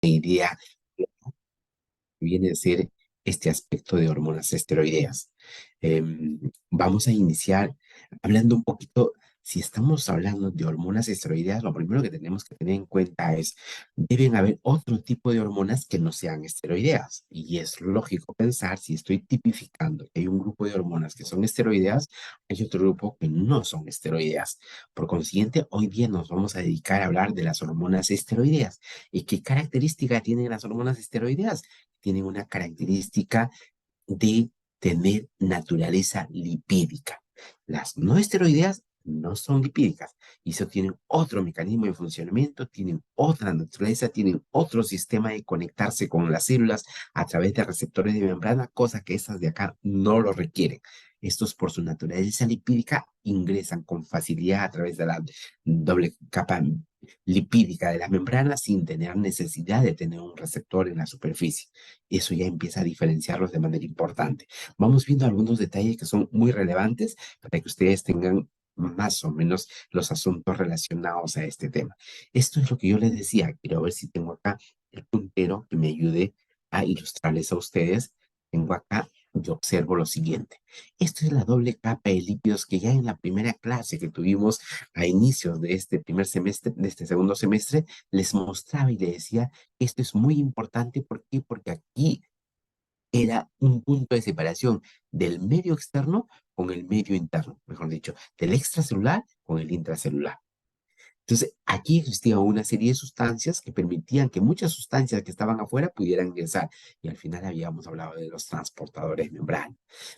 idea que viene a ser este aspecto de hormonas esteroideas. Vamos a iniciar hablando un poquito, si estamos hablando de hormonas esteroideas, lo primero que tenemos que tener en cuenta es, deben haber otro tipo de hormonas que no sean esteroideas. Y es lógico pensar, si estoy tipificando que hay un grupo de hormonas que son esteroideas, hay otro grupo que no son esteroideas. Por consiguiente, hoy día nos vamos a dedicar a hablar de las hormonas esteroideas. ¿Y qué característica tienen las hormonas esteroideas? Tienen una característica de tener naturaleza lipídica. Las no esteroideas no son lipídicas y eso tienen otro mecanismo de funcionamiento, tienen otra naturaleza, tienen otro sistema de conectarse con las células a través de receptores de membrana, cosa que esas de acá no lo requieren. Estos, por su naturaleza lipídica, ingresan con facilidad a través de la doble capa lipídica de la membrana sin tener necesidad de tener un receptor en la superficie. Eso ya empieza a diferenciarlos de manera importante. Vamos viendo algunos detalles que son muy relevantes para que ustedes tengan más o menos los asuntos relacionados a este tema. Esto es lo que yo les decía. Quiero ver si tengo acá el puntero que me ayude a ilustrarles a ustedes. Tengo acá, yo observo lo siguiente. Esto es la doble capa de lípidos que ya en la primera clase que tuvimos a inicios de este primer semestre, de este segundo semestre, les mostraba y les decía, esto es muy importante. ¿Por qué? Porque aquí era un punto de separación del medio externo con el medio interno, mejor dicho, del extracelular con el intracelular. Entonces, aquí existía una serie de sustancias que permitían que muchas sustancias que estaban afuera pudieran ingresar. Y al final habíamos hablado de los transportadores de membrana.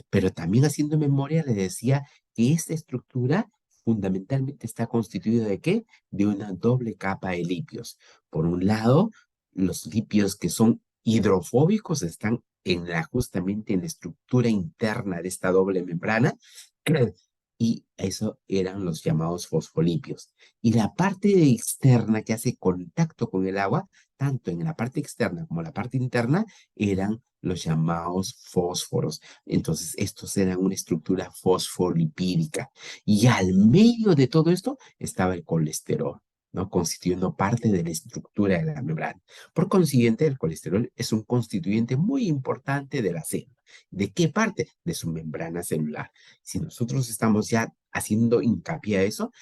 Pero también haciendo memoria, le decía que esta estructura fundamentalmente está constituida ¿de qué? De una doble capa de lípidos. Por un lado, los lípidos que son hidrofóbicos están justamente en la estructura interna de esta doble membrana. Y eso eran los llamados fosfolípidos. Y la parte externa que hace contacto con el agua, tanto en la parte externa como la parte interna, eran los llamados fósforos. Entonces, estos eran una estructura fosfolipídica. Y al medio de todo esto estaba el colesterol, ¿no? Constituyendo parte de la estructura de la membrana. Por consiguiente, el colesterol es un constituyente muy importante de la célula. ¿De qué parte? De su membrana celular. Si nosotros estamos ya haciendo hincapié a eso,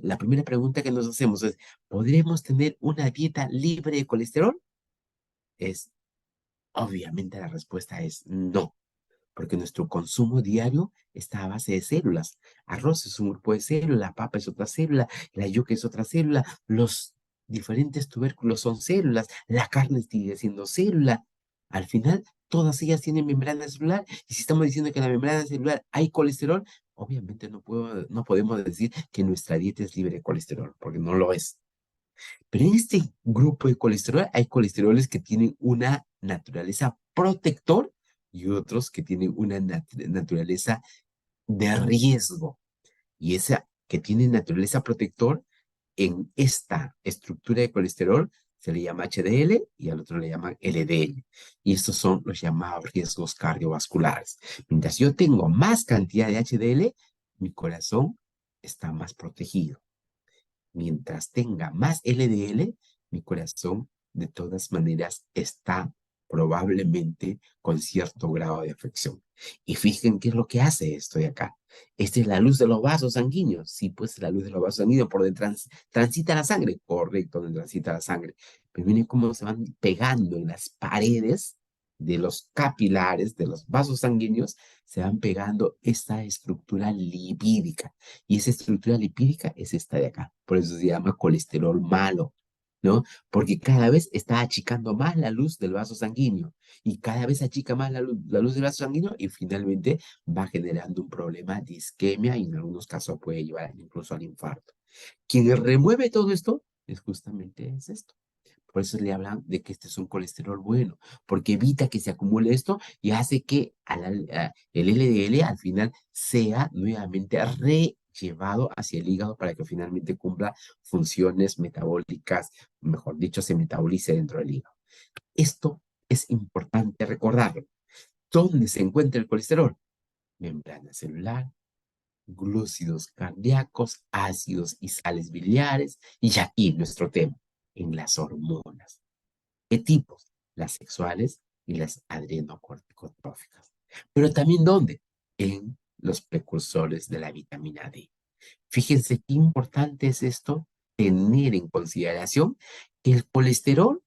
la primera pregunta que nos hacemos es, ¿podremos tener una dieta libre de colesterol? Es, obviamente la respuesta es no, porque nuestro consumo diario está a base de células. Arroz es un grupo de células, la papa es otra célula, la yuca es otra célula, los diferentes tubérculos son células, la carne sigue siendo célula. Al final, todas ellas tienen membrana celular, y si estamos diciendo que en la membrana celular hay colesterol, obviamente no podemos decir que nuestra dieta es libre de colesterol, porque no lo es. Pero en este grupo de colesterol hay colesteroles que tienen una naturaleza protector y otros que tienen una naturaleza de riesgo. Y esa que tiene naturaleza protector, en esta estructura de colesterol se le llama HDL y al otro le llaman LDL. Y estos son los llamados riesgos cardiovasculares. Mientras yo tengo más cantidad de HDL, mi corazón está más protegido. Mientras tenga más LDL, mi corazón de todas maneras está probablemente con cierto grado de afección. Y fíjense qué es lo que hace esto de acá. Esta es la luz de los vasos sanguíneos. Sí, pues la luz de los vasos sanguíneos por donde transita la sangre. Correcto, donde transita la sangre. Pero miren cómo se van pegando en las paredes de los capilares, de los vasos sanguíneos, se van pegando esta estructura lipídica. Y esa estructura lipídica es esta de acá. Por eso se llama colesterol malo, ¿no? Porque cada vez está achicando más la luz del vaso sanguíneo. Y cada vez achica más la luz del vaso sanguíneo y finalmente va generando un problema de isquemia y en algunos casos puede llevar incluso al infarto. Quien remueve todo esto es justamente es esto. Por eso le hablan de que este es un colesterol bueno, porque evita que se acumule esto y hace que el LDL al final sea nuevamente llevado hacia el hígado para que finalmente cumpla funciones metabólicas, mejor dicho, se metabolice dentro del hígado. Esto es importante recordarlo. ¿Dónde se encuentra el colesterol? Membrana celular, glúcidos cardíacos, ácidos y sales biliares, y aquí nuestro tema, en las hormonas. ¿Qué tipos? Las sexuales y las adrenocorticotróficas. Pero también ¿dónde? En los precursores de la vitamina D. Fíjense qué importante es esto, tener en consideración que el colesterol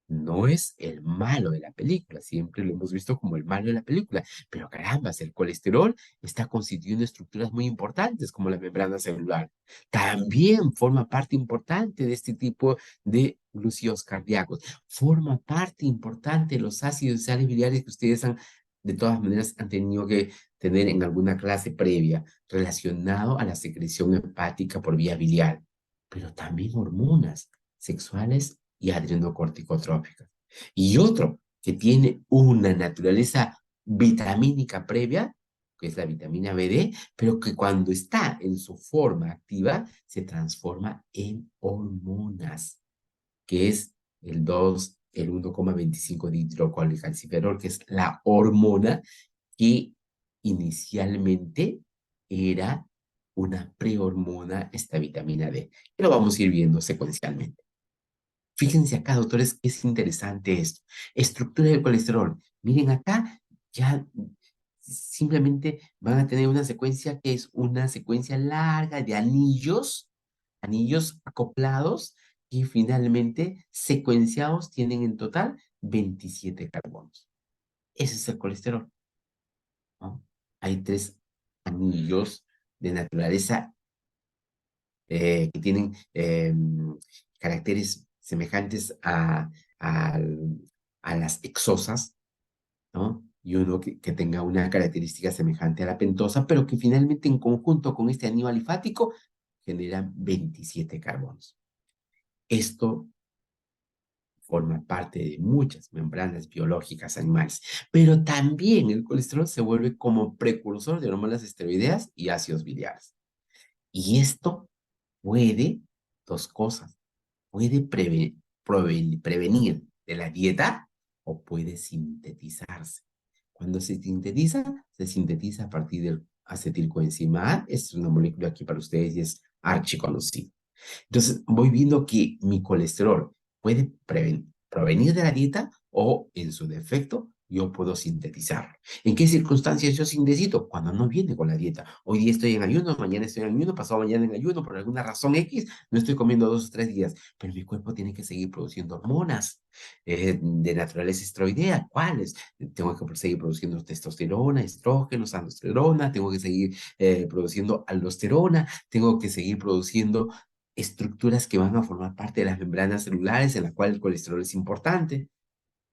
no es el malo de la película, siempre lo hemos visto como el malo de la película, pero carambas, el colesterol está constituyendo estructuras muy importantes como la membrana celular. También forma parte importante de este tipo de glúcidos cardíacos, forma parte importante de los ácidos y sales biliares que ustedes han, de todas maneras, han tenido que tener en alguna clase previa relacionado a la secreción hepática por vía biliar, pero también hormonas sexuales y adrenocorticotróficas. Y otro que tiene una naturaleza vitamínica previa, que es la vitamina BD, pero que cuando está en su forma activa se transforma en hormonas, que es el 2, el 1,25 dihidrocolecalciferol, que es la hormona que inicialmente era una prehormona, esta vitamina D. Que lo vamos a ir viendo secuencialmente. Fíjense acá, doctores, es interesante esto. Estructura del colesterol. Miren acá, ya simplemente van a tener una secuencia que es una secuencia larga de anillos, anillos acoplados, y finalmente secuenciados tienen en total 27 carbonos. Ese es el colesterol, ¿no? Hay tres anillos de naturaleza que tienen caracteres semejantes a las exosas, ¿no? Y uno que tenga una característica semejante a la pentosa, pero que finalmente en conjunto con este anillo alifático generan 27 carbonos. Esto forma parte de muchas membranas biológicas animales, pero también el colesterol se vuelve como precursor de hormonas esteroideas y ácidos biliares. Y esto puede, dos cosas, puede prevenir de la dieta o puede sintetizarse. Cuando se sintetiza a partir del acetilcoenzima A. Es una molécula aquí para ustedes y es archiconocida. Entonces, voy viendo que mi colesterol puede provenir de la dieta o, en su defecto, yo puedo sintetizarlo. ¿En qué circunstancias yo sintetizo? Cuando no viene con la dieta. Hoy día estoy en ayuno, mañana estoy en ayuno, pasado mañana en ayuno, por alguna razón X, no estoy comiendo 2 o 3 días, pero mi cuerpo tiene que seguir produciendo hormonas de naturaleza esteroidea. ¿Cuáles? Tengo que seguir produciendo testosterona, estrógenos, aldosterona, tengo que seguir produciendo aldosterona, tengo que seguir produciendo estructuras que van a formar parte de las membranas celulares en la cual el colesterol es importante,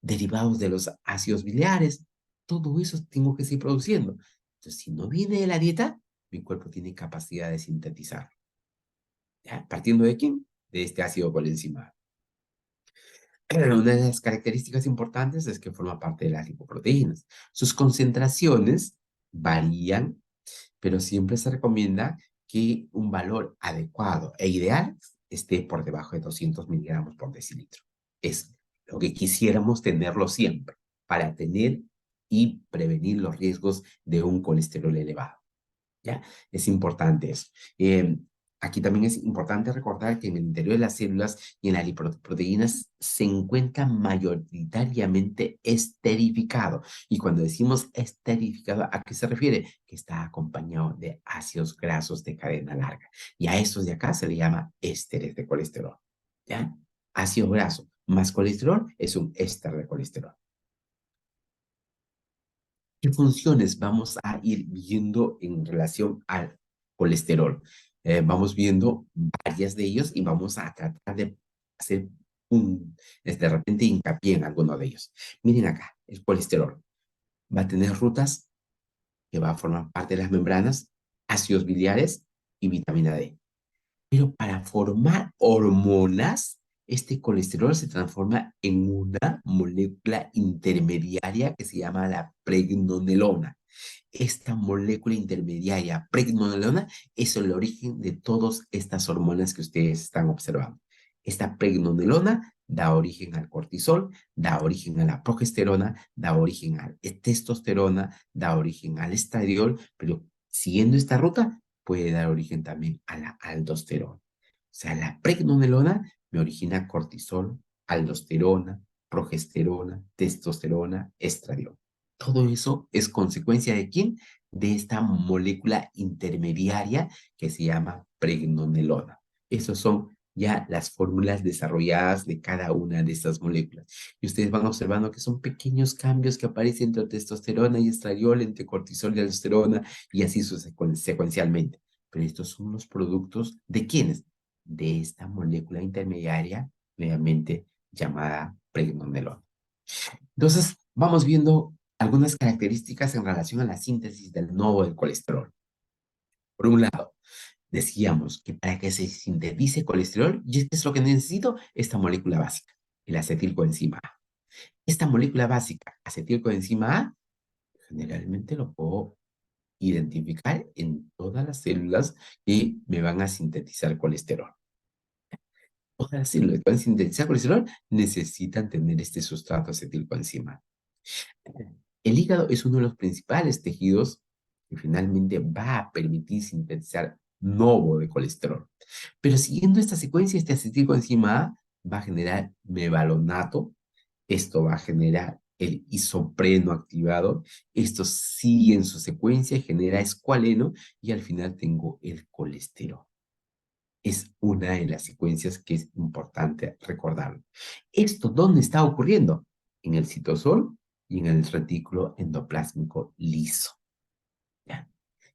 derivados de los ácidos biliares, todo eso tengo que seguir produciendo. Entonces, si no viene de la dieta, mi cuerpo tiene capacidad de sintetizar. ¿Ya? ¿Partiendo de quién? De este ácido colencima. Una de las características importantes es que forma parte de las lipoproteínas. Sus concentraciones varían, pero siempre se recomienda que un valor adecuado e ideal esté por debajo de 200 miligramos por decilitro. Es lo que quisiéramos tenerlo siempre para tener y prevenir los riesgos de un colesterol elevado. ¿Ya? Es importante eso. Aquí también es importante recordar que en el interior de las células y en las lipoproteínas se encuentra mayoritariamente esterificado. Y cuando decimos esterificado, ¿a qué se refiere? Que está acompañado de ácidos grasos de cadena larga. Y a estos de acá se le llama ésteres de colesterol. ¿Ya? Ácido graso más colesterol es un éster de colesterol. ¿Qué funciones vamos a ir viendo en relación al colesterol? Vamos viendo varias de ellos y vamos a tratar de hacer de repente hincapié en alguno de ellos. Miren acá, el colesterol va a tener rutas que va a formar parte de las membranas, ácidos biliares y vitamina D. Pero para formar hormonas, este colesterol se transforma en una molécula intermediaria que se llama la pregnenolona. Esta molécula intermediaria, pregnenolona, es el origen de todas estas hormonas que ustedes están observando. Esta pregnenolona da origen al cortisol, da origen a la progesterona, da origen a la testosterona, da origen al estradiol, pero siguiendo esta ruta puede dar origen también a la aldosterona. O sea, la pregnenolona me origina cortisol, aldosterona, progesterona, testosterona, estradiol. Todo eso es consecuencia ¿de quién? De esta molécula intermediaria que se llama pregnenolona. Esas son ya las fórmulas desarrolladas de cada una de estas moléculas. Y ustedes van observando que son pequeños cambios que aparecen entre testosterona y estradiol, entre cortisol y aldosterona, y así secuencialmente. Pero estos son los productos ¿de quiénes? De esta molécula intermediaria, nuevamente llamada pregnenolona. Entonces, vamos viendo algunas características en relación a la síntesis del nodo del colesterol. Por un lado, decíamos que para que se sintetice colesterol, ¿y qué es lo que necesito? Esta molécula básica, el acetilcoenzima A. Esta molécula básica, acetilcoenzima A, generalmente lo puedo identificar en todas las células que me van a sintetizar colesterol. Todas las células que van a sintetizar colesterol necesitan tener este sustrato acetilcoenzima. El hígado es uno de los principales tejidos que finalmente va a permitir sintetizar novo de colesterol. Pero siguiendo esta secuencia, este acetilcoenzima A va a generar mevalonato, esto va a generar el isopreno activado, esto sigue en su secuencia, genera escualeno y al final tengo el colesterol. Es una de las secuencias que es importante recordar. ¿Esto dónde está ocurriendo? En el citosol y en el retículo endoplásmico liso. ¿Ya?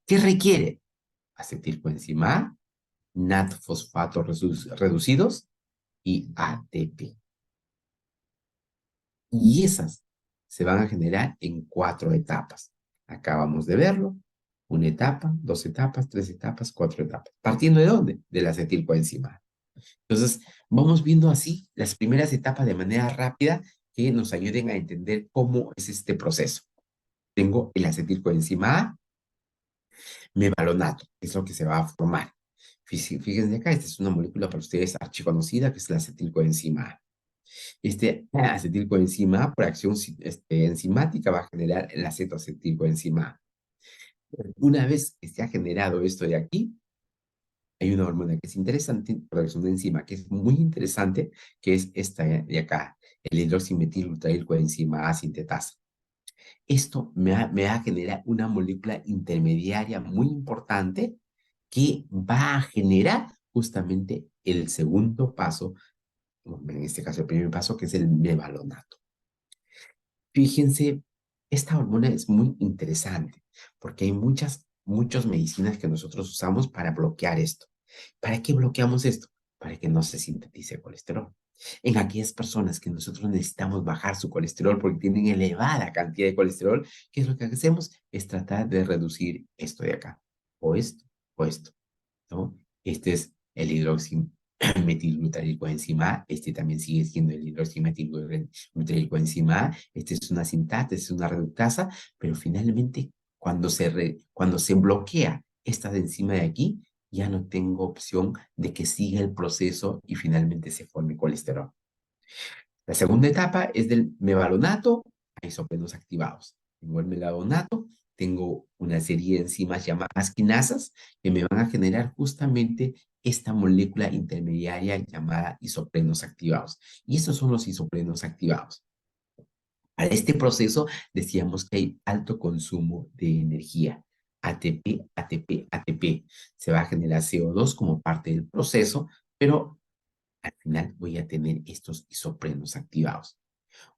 ¿Qué requiere? Acetilcoenzima A, NAT-fosfatos reducidos y ATP. Y esas se van a generar en 4 etapas. Acabamos de verlo. Una etapa, 2 etapas, 3 etapas, 4 etapas. ¿Partiendo de dónde? Del acetilcoenzima A. Entonces, vamos viendo así las primeras etapas de manera rápida que nos ayuden a entender cómo es este proceso. Tengo el acetilcoenzima A, mevalonato, que es lo que se va a formar. Fíjense acá, esta es una molécula para ustedes archiconocida, que es la acetilcoenzima A. Este acetilcoenzima A, por acción enzimática, va a generar el acetoacetilcoenzima A. Una vez que se ha generado esto de aquí, hay una hormona que es interesante, producción de enzima, que es muy interesante, que es esta de acá, el hidroximetilglutarilcoenzima A sintetasa. Esto me va a generar una molécula intermediaria muy importante que va a generar justamente el segundo paso, en este caso el primer paso, que es el mevalonato. Fíjense, esta hormona es muy interesante porque hay muchas medicinas que nosotros usamos para bloquear esto. ¿Para qué bloqueamos esto? Para que no se sintetice colesterol. En aquellas personas que nosotros necesitamos bajar su colesterol porque tienen elevada cantidad de colesterol, ¿qué es lo que hacemos? Es tratar de reducir esto de acá, o esto, o esto, ¿no? Este es el hidroximetilglutaricoenzima A, este también sigue siendo el hidroximetilglutaricoenzima A, este es una sintasa, es una reductasa, pero finalmente cuando se bloquea esta de encima de aquí, ya no tengo opción de que siga el proceso y finalmente se forme colesterol. La segunda etapa es del mevalonato a isoprenos activados. Tengo el mevalonato, tengo una serie de enzimas llamadas quinasas que me van a generar justamente esta molécula intermediaria llamada isoprenos activados. Y estos son los isoprenos activados. Para este proceso decíamos que hay alto consumo de energía. ATP, ATP, ATP. Se va a generar CO2 como parte del proceso, pero al final voy a tener estos isoprenos activados.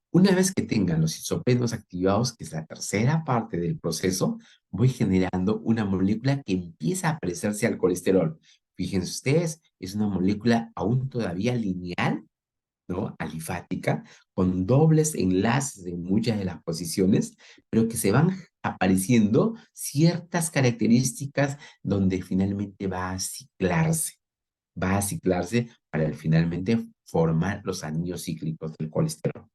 Una vez que tengan los isoprenos activados, que es la tercera parte del proceso, voy generando una molécula que empieza a parecerse al colesterol. Fíjense ustedes, es una molécula aún todavía lineal, ¿no? Alifática, con dobles enlaces en muchas de las posiciones, pero que se van apareciendo ciertas características donde finalmente va a ciclarse para finalmente formar los anillos cíclicos del colesterol.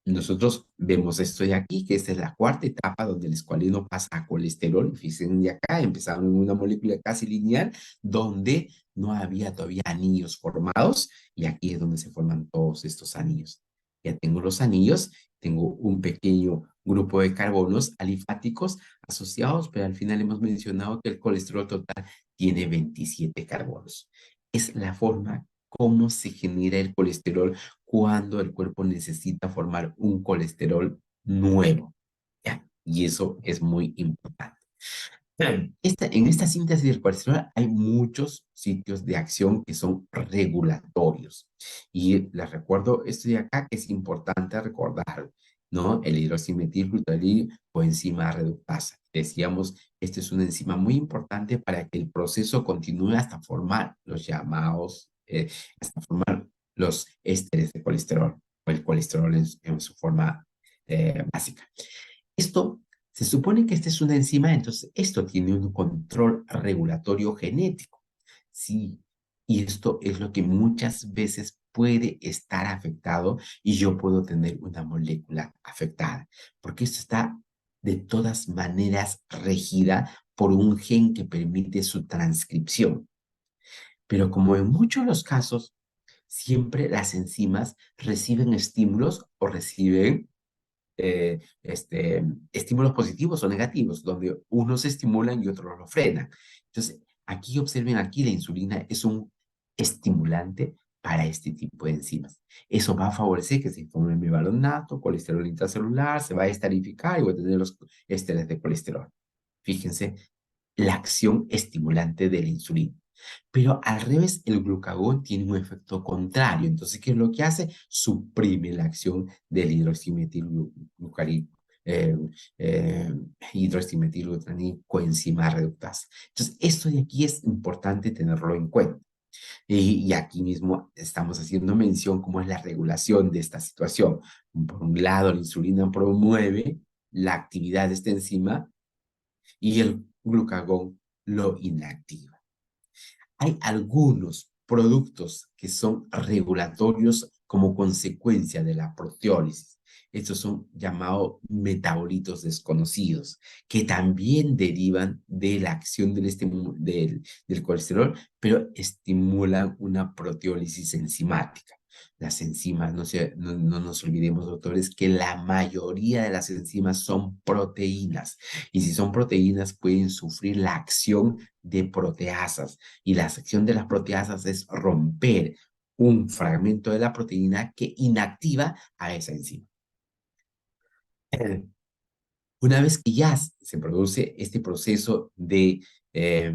Nosotros vemos esto de aquí, que esta es la cuarta etapa donde el escualeno pasa a colesterol. Fíjense de acá, empezaron en una molécula casi lineal, donde no había todavía anillos formados, y aquí es donde se forman todos estos anillos. Ya tengo los anillos, tengo un pequeño grupo de carbonos alifáticos asociados, pero al final hemos mencionado que el colesterol total tiene 27 carbonos. Es la forma cómo se genera el colesterol cuando el cuerpo necesita formar un colesterol nuevo. ¿Ya? Y eso es muy importante. En esta síntesis del colesterol hay muchos sitios de acción que son regulatorios. Y les recuerdo esto de acá que es importante recordar, ¿no? El hidroximetilglutarid o enzima reductasa. Decíamos, esta es una enzima muy importante para que el proceso continúe hasta formar los llamados, hasta formar los ésteres de colesterol o el colesterol en su forma básica. Esto se supone que esta es una enzima, entonces esto tiene un control regulatorio genético. Sí, y esto es lo que muchas veces puede estar afectado y yo puedo tener una molécula afectada, porque esto está de todas maneras regida por un gen que permite su transcripción. Pero como en muchos de los casos, siempre las enzimas reciben estímulos o reciben estímulos positivos o negativos, donde unos estimulan y otros lo frenan. Entonces, aquí observen, aquí la insulina es un estimulante para este tipo de enzimas. Eso va a favorecer que se forme bicarbonato, colesterol intracelular, se va a estarificar y va a tener los ésteres de colesterol. Fíjense la acción estimulante de la insulina. Pero al revés, el glucagón tiene un efecto contrario. Entonces, ¿qué es lo que hace? Suprime la acción del hidroximetilglucarid, eh, eh, hidroximetilglutarid coenzima reductasa. Entonces, esto de aquí es importante tenerlo en cuenta. Y aquí mismo estamos haciendo mención cómo es la regulación de esta situación. Por un lado, la insulina promueve la actividad de esta enzima y el glucagón lo inactiva. Hay algunos productos que son regulatorios como consecuencia de la proteólisis. Estos son llamados metabolitos desconocidos, que también derivan de la acción del colesterol, pero estimulan una proteólisis enzimática. Las enzimas, no nos olvidemos, doctores, que la mayoría de las enzimas son proteínas. Y si son proteínas, pueden sufrir la acción de proteasas y la sección de las proteasas es romper un fragmento de la proteína que inactiva a esa enzima. Una vez que ya se produce este proceso eh,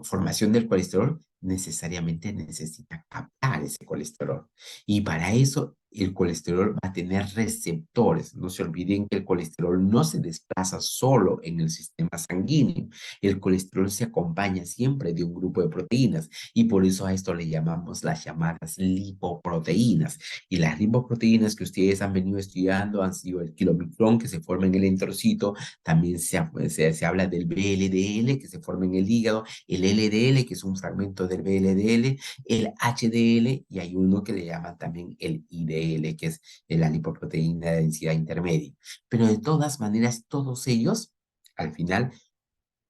formación del colesterol, necesariamente necesita captar ese colesterol. Y para eso el colesterol va a tener receptores. No se olviden que el colesterol no se desplaza solo en el sistema sanguíneo. El colesterol se acompaña siempre de un grupo de proteínas y por eso a esto le llamamos las llamadas lipoproteínas. Y las lipoproteínas que ustedes han venido estudiando han sido el kilomicrón que se forma en el enterocito, también se habla del VLDL que se forma en el hígado, el LDL que es un fragmento del VLDL, el HDL y hay uno que le llaman también el IDL que es la lipoproteína de densidad intermedia. Pero de todas maneras, todos ellos, al final,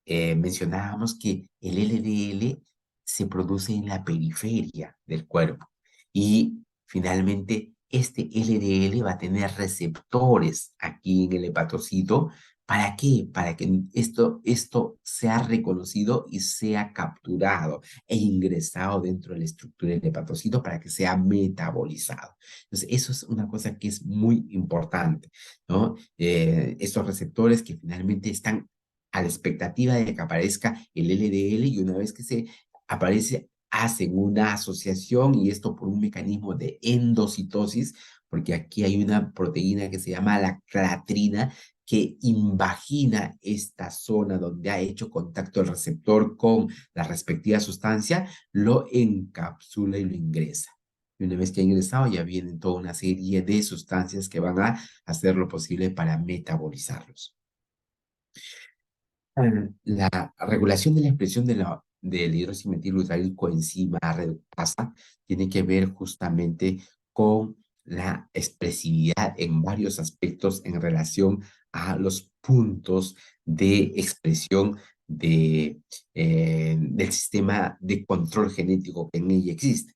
mencionábamos que el LDL se produce en la periferia del cuerpo y finalmente este LDL va a tener receptores aquí en el hepatocito. ¿Para qué? Para que esto sea reconocido y sea capturado e ingresado dentro de la estructura del hepatocito para que sea metabolizado. Entonces, eso es una cosa que es muy importante, ¿no? Estos receptores que finalmente están a la expectativa de que aparezca el LDL y una vez que se aparece, hacen una asociación y esto por un mecanismo de endocitosis, porque aquí hay una proteína que se llama la clatrina que invagina esta zona donde ha hecho contacto el receptor con la respectiva sustancia, lo encapsula y lo ingresa. Y una vez que ha ingresado, ya vienen toda una serie de sustancias que van a hacer lo posible para metabolizarlos. La regulación de la expresión del hidroximetilglutarid coenzima reductasa tiene que ver justamente con la expresividad en varios aspectos en relación a los puntos de expresión del sistema de control genético que en ella existe.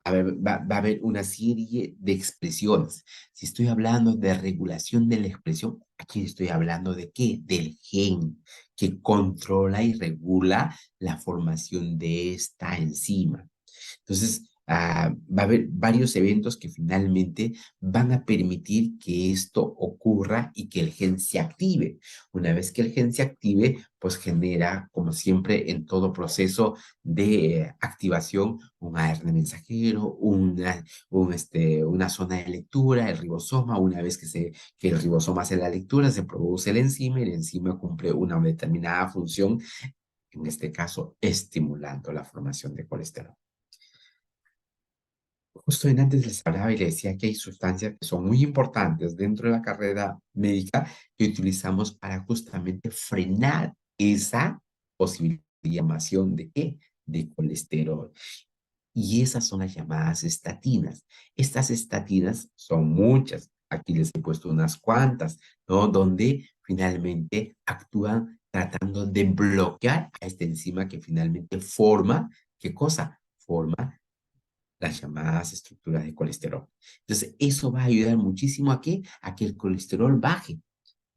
Va a haber una serie de expresiones. Si estoy hablando de regulación de la expresión, aquí estoy hablando de qué? Del gen que controla y regula la formación de esta enzima. Entonces, va a haber varios eventos que finalmente van a permitir que esto ocurra y que el gen se active. Una vez que el gen se active, pues genera, como siempre en todo proceso de activación, un ARN mensajero, una zona de lectura, el ribosoma. Una vez que el ribosoma hace la lectura, se produce el enzima cumple una determinada función, en este caso, estimulando la formación de colesterol. Justo en antes les hablaba y les decía que hay sustancias que son muy importantes dentro de la carrera médica que utilizamos para justamente frenar esa posibilidad de formación de ¿qué? De colesterol. Y esas son las llamadas estatinas. Estas estatinas son muchas. Aquí les he puesto unas cuantas, ¿no? Donde finalmente actúan tratando de bloquear a esta enzima que finalmente forma, ¿qué cosa? Forma las llamadas estructuras de colesterol. Entonces, eso va a ayudar muchísimo a qué? A que el colesterol baje.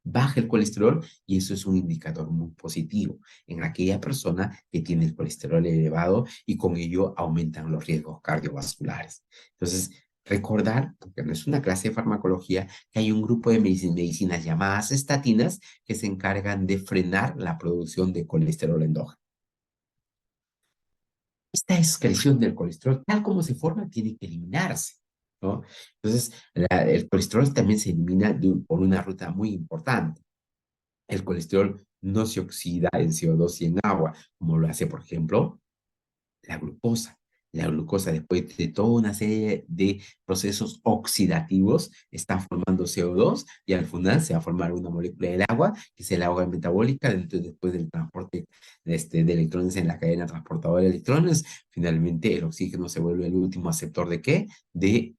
Baje el colesterol y eso es un indicador muy positivo en aquella persona que tiene el colesterol elevado y con ello aumentan los riesgos cardiovasculares. Entonces, recordar, porque no es una clase de farmacología, que hay un grupo de medicinas llamadas estatinas que se encargan de frenar la producción de colesterol endógeno. Esta excreción del colesterol, tal como se forma, tiene que eliminarse, ¿no? Entonces, el colesterol también se elimina por una ruta muy importante. El colesterol no se oxida en CO2 y en agua, como lo hace, por ejemplo, la glucosa. La glucosa, después de toda una serie de procesos oxidativos, está formando CO2 y al final se va a formar una molécula del agua, que es el agua metabólica, después del transporte de electrones en la cadena transportadora de electrones. Finalmente, el oxígeno se vuelve el último aceptor ¿de qué? De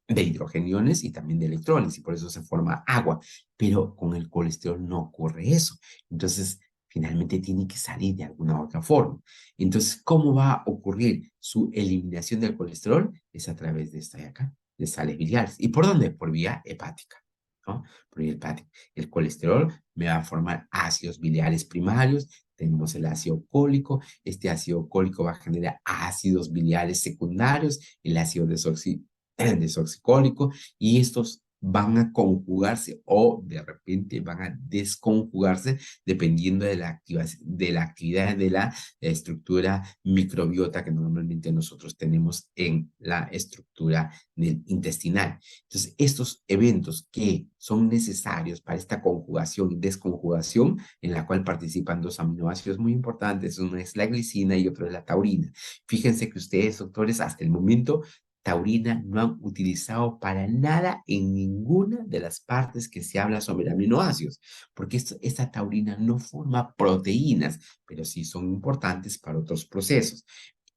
hidrogeniones y también de electrones, y por eso se forma agua. Pero con el colesterol no ocurre eso. Entonces, finalmente tiene que salir de alguna otra forma. Entonces, ¿cómo va a ocurrir su eliminación del colesterol? Es a través de esta de acá, de sales biliares. ¿Y por dónde? Por vía hepática, ¿no? Por vía hepática. El colesterol me va a formar ácidos biliares primarios. Tenemos el ácido cólico. Este ácido cólico va a generar ácidos biliares secundarios, el ácido desoxicólico, y estos van a conjugarse o de repente van a desconjugarse dependiendo de de la actividad de la estructura microbiota que normalmente nosotros tenemos en la estructura intestinal. Entonces, estos eventos que son necesarios para esta conjugación y desconjugación, en la cual participan dos aminoácidos muy importantes, uno es la glicina y otro es la taurina. Fíjense que ustedes, doctores, hasta el momento taurina no han utilizado para nada en ninguna de las partes que se habla sobre aminoácidos, porque esta taurina no forma proteínas, pero sí son importantes para otros procesos.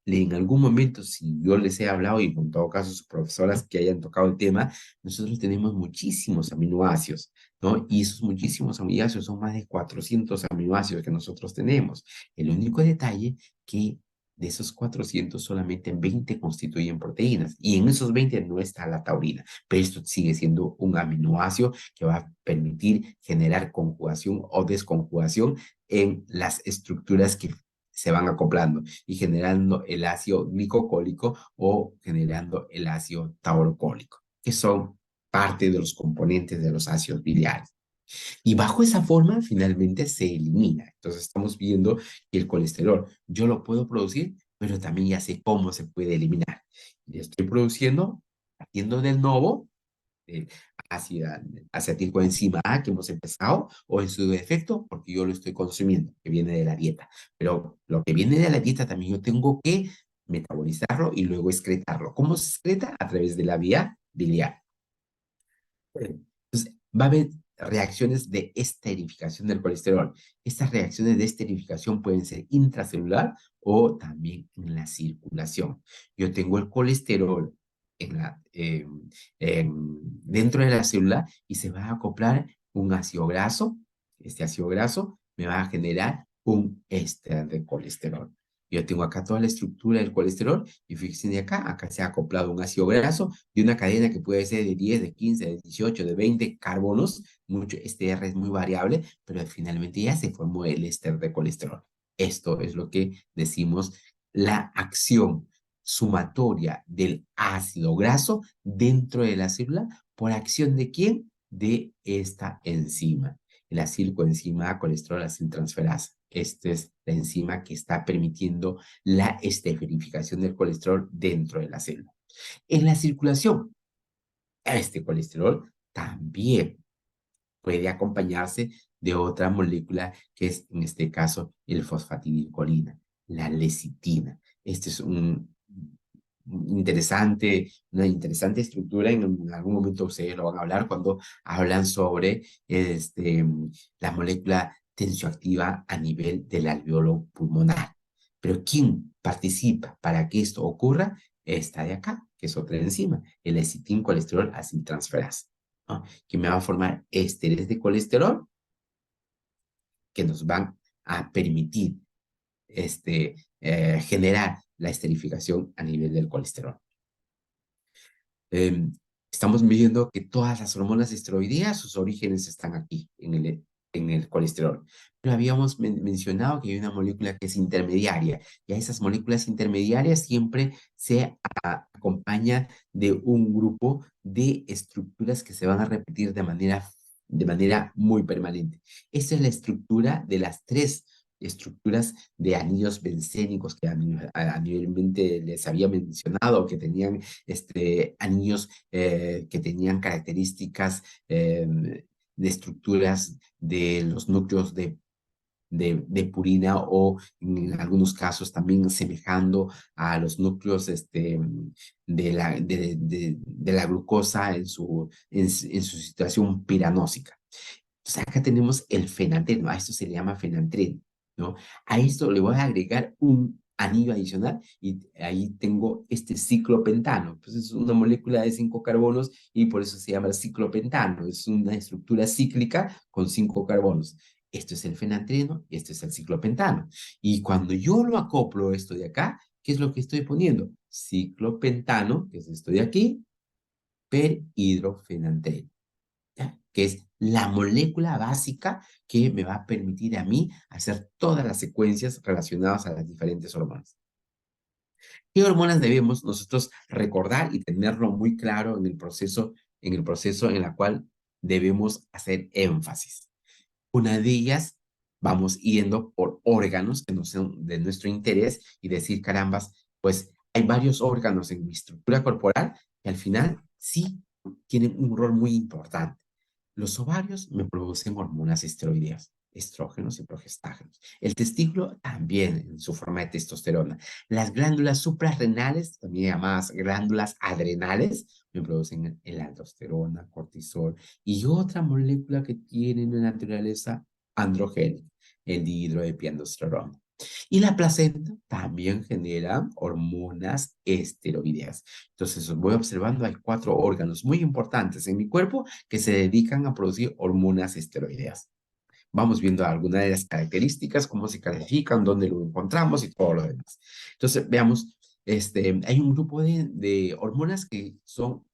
En algún momento, si yo les he hablado, y en todo caso sus profesoras que hayan tocado el tema, nosotros tenemos muchísimos aminoácidos, ¿no? Y esos muchísimos aminoácidos son más de 400 aminoácidos que nosotros tenemos. El único detalle que de esos 400 solamente 20 constituyen proteínas y en esos 20 no está la taurina, pero esto sigue siendo un aminoácido que va a permitir generar conjugación o desconjugación en las estructuras que se van acoplando y generando el ácido glicocólico o generando el ácido taurocólico, que son parte de los componentes de los ácidos biliares. Y bajo esa forma, finalmente se elimina. Entonces, estamos viendo que el colesterol yo lo puedo producir, pero también ya sé cómo se puede eliminar. Y estoy produciendo, partiendo del novo, eh, hacia, acetilcoenzima A que hemos empezado, o en su defecto, porque yo lo estoy consumiendo, que viene de la dieta. Pero lo que viene de la dieta también yo tengo que metabolizarlo y luego excretarlo. ¿Cómo se excreta? A través de la vía biliar. Entonces, va a haber reacciones de esterificación del colesterol. Estas reacciones de esterificación pueden ser intracelular o también en la circulación. Yo tengo el colesterol dentro de la célula y se va a acoplar un ácido graso. Este ácido graso me va a generar un éster de colesterol. Yo tengo acá toda la estructura del colesterol y fíjense de acá se ha acoplado un ácido graso de una cadena que puede ser de 10, de 15, de 18, de 20 carbonos. Mucho, este R es muy variable, pero finalmente ya se formó el éster de colesterol. Esto es lo que decimos la acción sumatoria del ácido graso dentro de la célula por acción de quién? De esta enzima, la acilcoenzima colesterol aciltransferasa. Esta es la enzima que está permitiendo la esterificación del colesterol dentro de la célula. En la circulación, este colesterol también puede acompañarse de otra molécula que es, en este caso, el fosfatidilcolina, la lecitina. Este es una interesante estructura. En algún momento ustedes lo van a hablar cuando hablan sobre la molécula tensioactiva a nivel del alveolo pulmonar. Pero ¿quién participa para que esto ocurra? Esta de acá, que es otra enzima, el lecitin colesterol aciltransferasa, ¿no? Que me va a formar ésteres de colesterol que nos van a permitir generar la esterificación a nivel del colesterol. Eh, Estamos viendo que todas las hormonas esteroideas, sus orígenes están aquí, en el colesterol. Pero habíamos mencionado que hay una molécula que es intermediaria, y a esas moléculas intermediarias siempre se acompaña de un grupo de estructuras que se van a repetir de manera muy permanente. Esta es la estructura de las tres estructuras de anillos bencénicos que anteriormente les había mencionado, que tenían anillos que tenían características de estructuras de los núcleos de purina, o en algunos casos también semejando a los núcleos de la glucosa en su situación piranósica. Entonces acá tenemos el fenantreno, a esto se le llama fenantreno, ¿no? A esto le voy a agregar un anillo adicional y ahí tengo este ciclopentano. Pues es una molécula de 5 carbonos y por eso se llama ciclopentano. Es una estructura cíclica con 5 carbonos. Esto es el fenantreno y esto es el ciclopentano. Y cuando yo lo acoplo esto de acá, ¿qué es lo que estoy poniendo? Ciclopentano, que es esto de aquí, per hidrofenantreno, ¿ya? Que es la molécula básica que me va a permitir a mí hacer todas las secuencias relacionadas a las diferentes hormonas. ¿Qué hormonas debemos nosotros recordar y tenerlo muy claro en el proceso en la cual debemos hacer énfasis? Una de ellas, vamos yendo por órganos que no son de nuestro interés y decir, carambas, pues hay varios órganos en mi estructura corporal que al final sí tienen un rol muy importante. Los ovarios me producen hormonas esteroideas, estrógenos y progestágenos. El testículo también en su forma de testosterona. Las glándulas suprarrenales, también llamadas glándulas adrenales, me producen el aldosterona, cortisol y otra molécula que tiene una naturaleza androgénica, el dihidroepiandrosterona. Y la placenta también genera hormonas esteroideas. Entonces, voy observando, hay 4 órganos muy importantes en mi cuerpo que se dedican a producir hormonas esteroideas. Vamos viendo algunas de las características, cómo se clasifican, dónde lo encontramos y todo lo demás. Entonces, veamos, hay un grupo de hormonas que son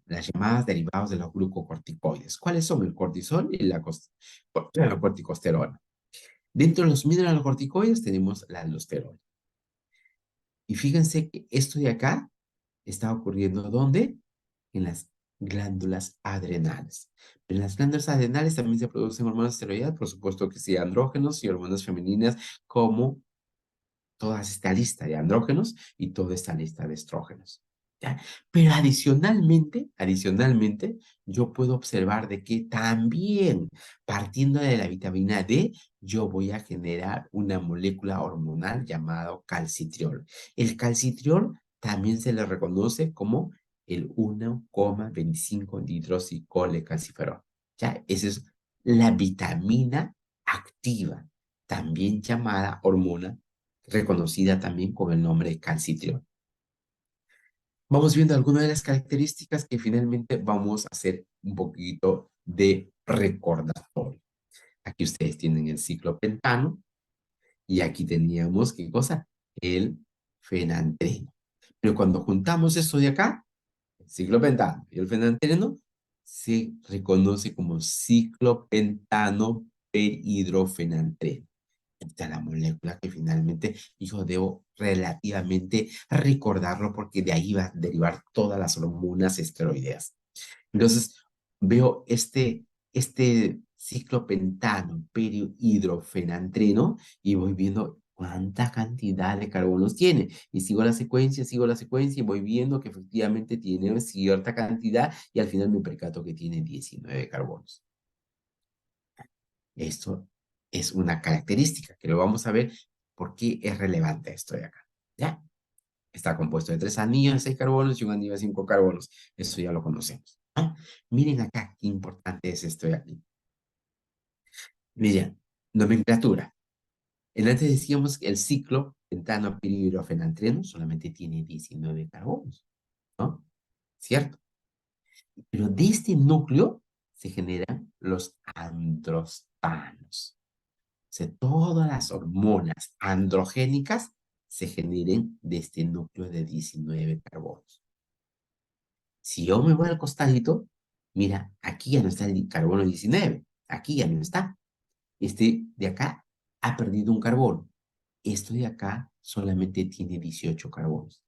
las llamadas derivados de los glucocorticoides. ¿Cuáles son? El cortisol y la corticosterona. Dentro de los mineralocorticoides tenemos la aldosterona. Y fíjense que esto de acá está ocurriendo ¿dónde? En las glándulas adrenales. Pero en las glándulas adrenales también se producen hormonas esteroideas, por supuesto que sí, andrógenos y hormonas femeninas, como toda esta lista de andrógenos y toda esta lista de estrógenos, ¿ya? Pero adicionalmente, yo puedo observar de que también, partiendo de la vitamina D, yo voy a generar una molécula hormonal llamada calcitriol. El calcitriol también se le reconoce como el 1,25 dihidroxicolecalciferol, ¿ya? Esa es la vitamina activa, también llamada hormona, reconocida también con el nombre de calcitriol. Vamos viendo algunas de las características que finalmente vamos a hacer un poquito de recordatorio. Aquí ustedes tienen el ciclopentano, Y aquí teníamos, ¿qué cosa? El fenantreno. Pero cuando juntamos esto de acá, el ciclopentano y el fenantreno, se reconoce como ciclopentano perhidrofenantreno. Esta es la molécula que finalmente, yo debo relativamente recordarlo porque de ahí va a derivar todas las hormonas esteroideas. Entonces, veo este ciclopentano perihidrofenantreno y voy viendo cuánta cantidad de carbonos tiene. Y sigo la secuencia y voy viendo que efectivamente tiene cierta cantidad y al final me percato que tiene 19 carbonos. Esto es una característica que lo vamos a ver por qué es relevante esto de acá. ¿Ya? Está compuesto de 3 anillos de 6 carbonos y un anillo de 5 carbonos. Eso ya lo conocemos. ¿No? Miren acá qué importante es esto de aquí. Miren, nomenclatura. En antes decíamos que el ciclo pentano piridrofenantreno solamente tiene 19 carbonos, ¿no? ¿Cierto? Pero de este núcleo se generan los androstanos. O sea, todas las hormonas androgénicas se generen de este núcleo de 19 carbonos. Si yo me voy al costadito, mira, aquí ya no está el carbono 19, aquí ya no está. Este de acá ha perdido un carbono. Esto de acá solamente tiene 18 carbonos.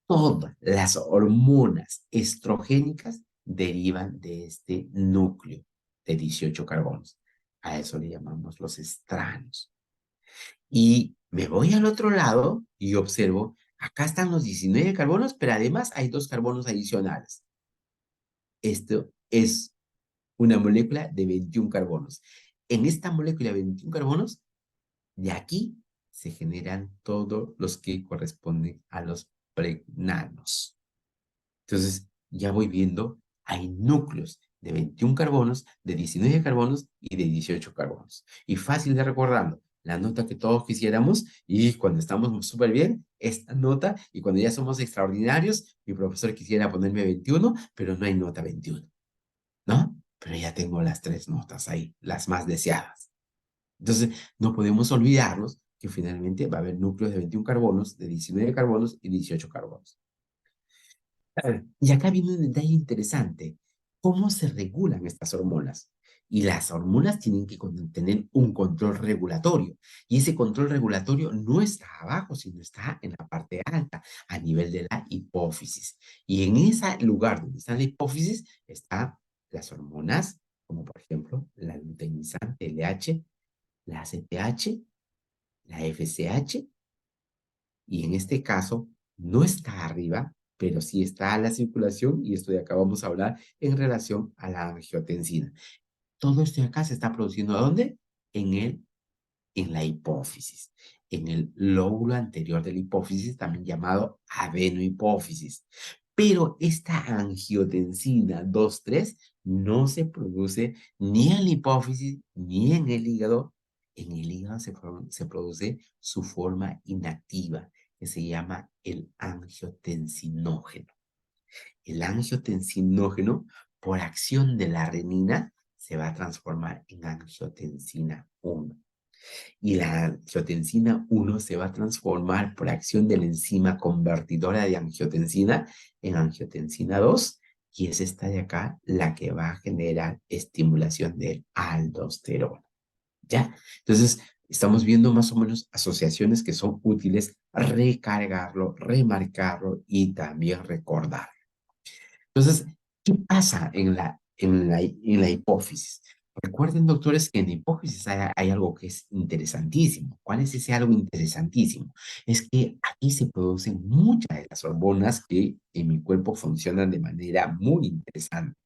Todas las hormonas estrogénicas derivan de este núcleo de 18 carbonos. A eso le llamamos los estranos. Y me voy al otro lado y observo, acá están los 19 carbonos, pero además hay 2 carbonos adicionales. Esto es una molécula de 21 carbonos. En esta molécula de 21 carbonos, de aquí se generan todos los que corresponden a los pregnanos. Entonces, ya voy viendo, hay núcleos de 21 carbonos, de 19 carbonos y de 18 carbonos. Y fácil de recordarlo, la nota que todos quisiéramos, y cuando estamos súper bien, esta nota, y cuando ya somos extraordinarios, mi profesor quisiera ponerme 21, pero no hay nota 21, ¿no? Pero ya tengo las 3 notas ahí, las más deseadas. Entonces, no podemos olvidarnos que finalmente va a haber núcleos de 21 carbonos, de 19 carbonos y 18 carbonos. Y acá viene un detalle interesante. ¿Cómo se regulan estas hormonas? Y las hormonas tienen que tener un control regulatorio. Y ese control regulatorio no está abajo, sino está en la parte alta, a nivel de la hipófisis. Y en ese lugar donde está la hipófisis, están las hormonas, como por ejemplo la luteinizante LH, la ACTH, la FSH, y en este caso no está arriba, pero sí está a la circulación, y esto de acá vamos a hablar en relación a la angiotensina. Todo esto de acá se está produciendo ¿a dónde? En la hipófisis, en el lóbulo anterior de la hipófisis, también llamado adenohipófisis. Pero esta angiotensina 2,3 no se produce ni en la hipófisis ni en el hígado. En el hígado se produce su forma inactiva, que se llama el angiotensinógeno. El angiotensinógeno, por acción de la renina, se va a transformar en angiotensina 1. Y la angiotensina 1 se va a transformar por acción de la enzima convertidora de angiotensina en angiotensina 2, y es esta de acá la que va a generar estimulación de aldosterona. ¿Ya? Entonces, estamos viendo más o menos asociaciones que son útiles recargarlo, remarcarlo y también recordar. Entonces, ¿qué pasa en la hipófisis? Recuerden, doctores, que en la hipófisis hay algo que es interesantísimo. ¿Cuál es ese algo interesantísimo? Es que aquí se producen muchas de las hormonas que en mi cuerpo funcionan de manera muy interesante.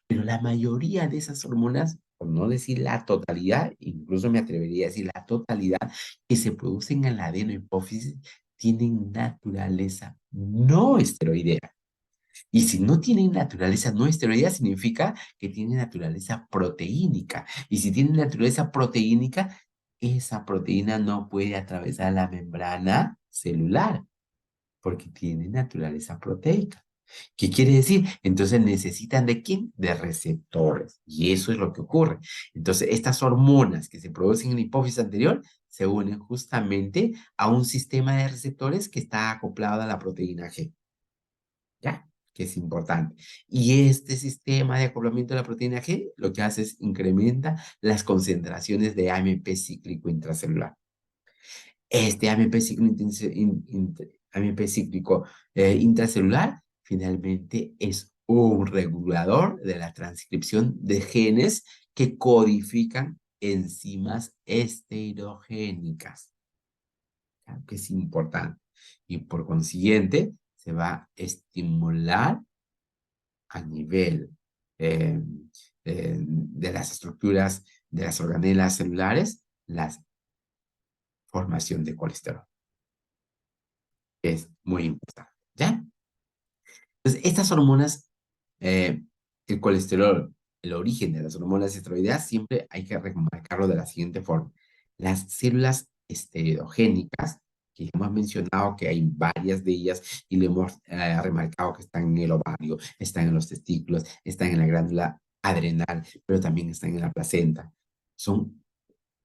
Pero la mayoría de esas hormonas, por no decir la totalidad, incluso me atrevería a decir la totalidad, que se producen en la adenohipófisis, tienen naturaleza no esteroidea. Y si no tienen naturaleza no esteroidea, significa que tiene naturaleza proteínica. Y si tiene naturaleza proteínica, esa proteína no puede atravesar la membrana celular porque tiene naturaleza proteica. ¿Qué quiere decir? Entonces necesitan ¿de quién? De receptores. Y eso es lo que ocurre. Entonces, estas hormonas que se producen en la hipófisis anterior se unen justamente a un sistema de receptores que está acoplado a la proteína G. ¿Ya? Que es importante. Y este sistema de acoplamiento de la proteína G lo que hace es incrementa las concentraciones de AMP cíclico intracelular. Este AMP cíclico, AMP cíclico intracelular finalmente es un regulador de la transcripción de genes que codifican enzimas esteroigénicas, ¿ya? Que es importante. Y por consiguiente, se va a estimular a nivel eh, de las estructuras de las organelas celulares la formación de colesterol. Es muy importante, ¿ya? Entonces, estas hormonas, eh, el colesterol, el origen de las hormonas esteroideas, siempre hay que remarcarlo de la siguiente forma. Las células esteroidogénicas, que hemos mencionado que hay varias de ellas y le hemos remarcado que están en el ovario, están en los testículos, están en la glándula adrenal, pero también están en la placenta. Son,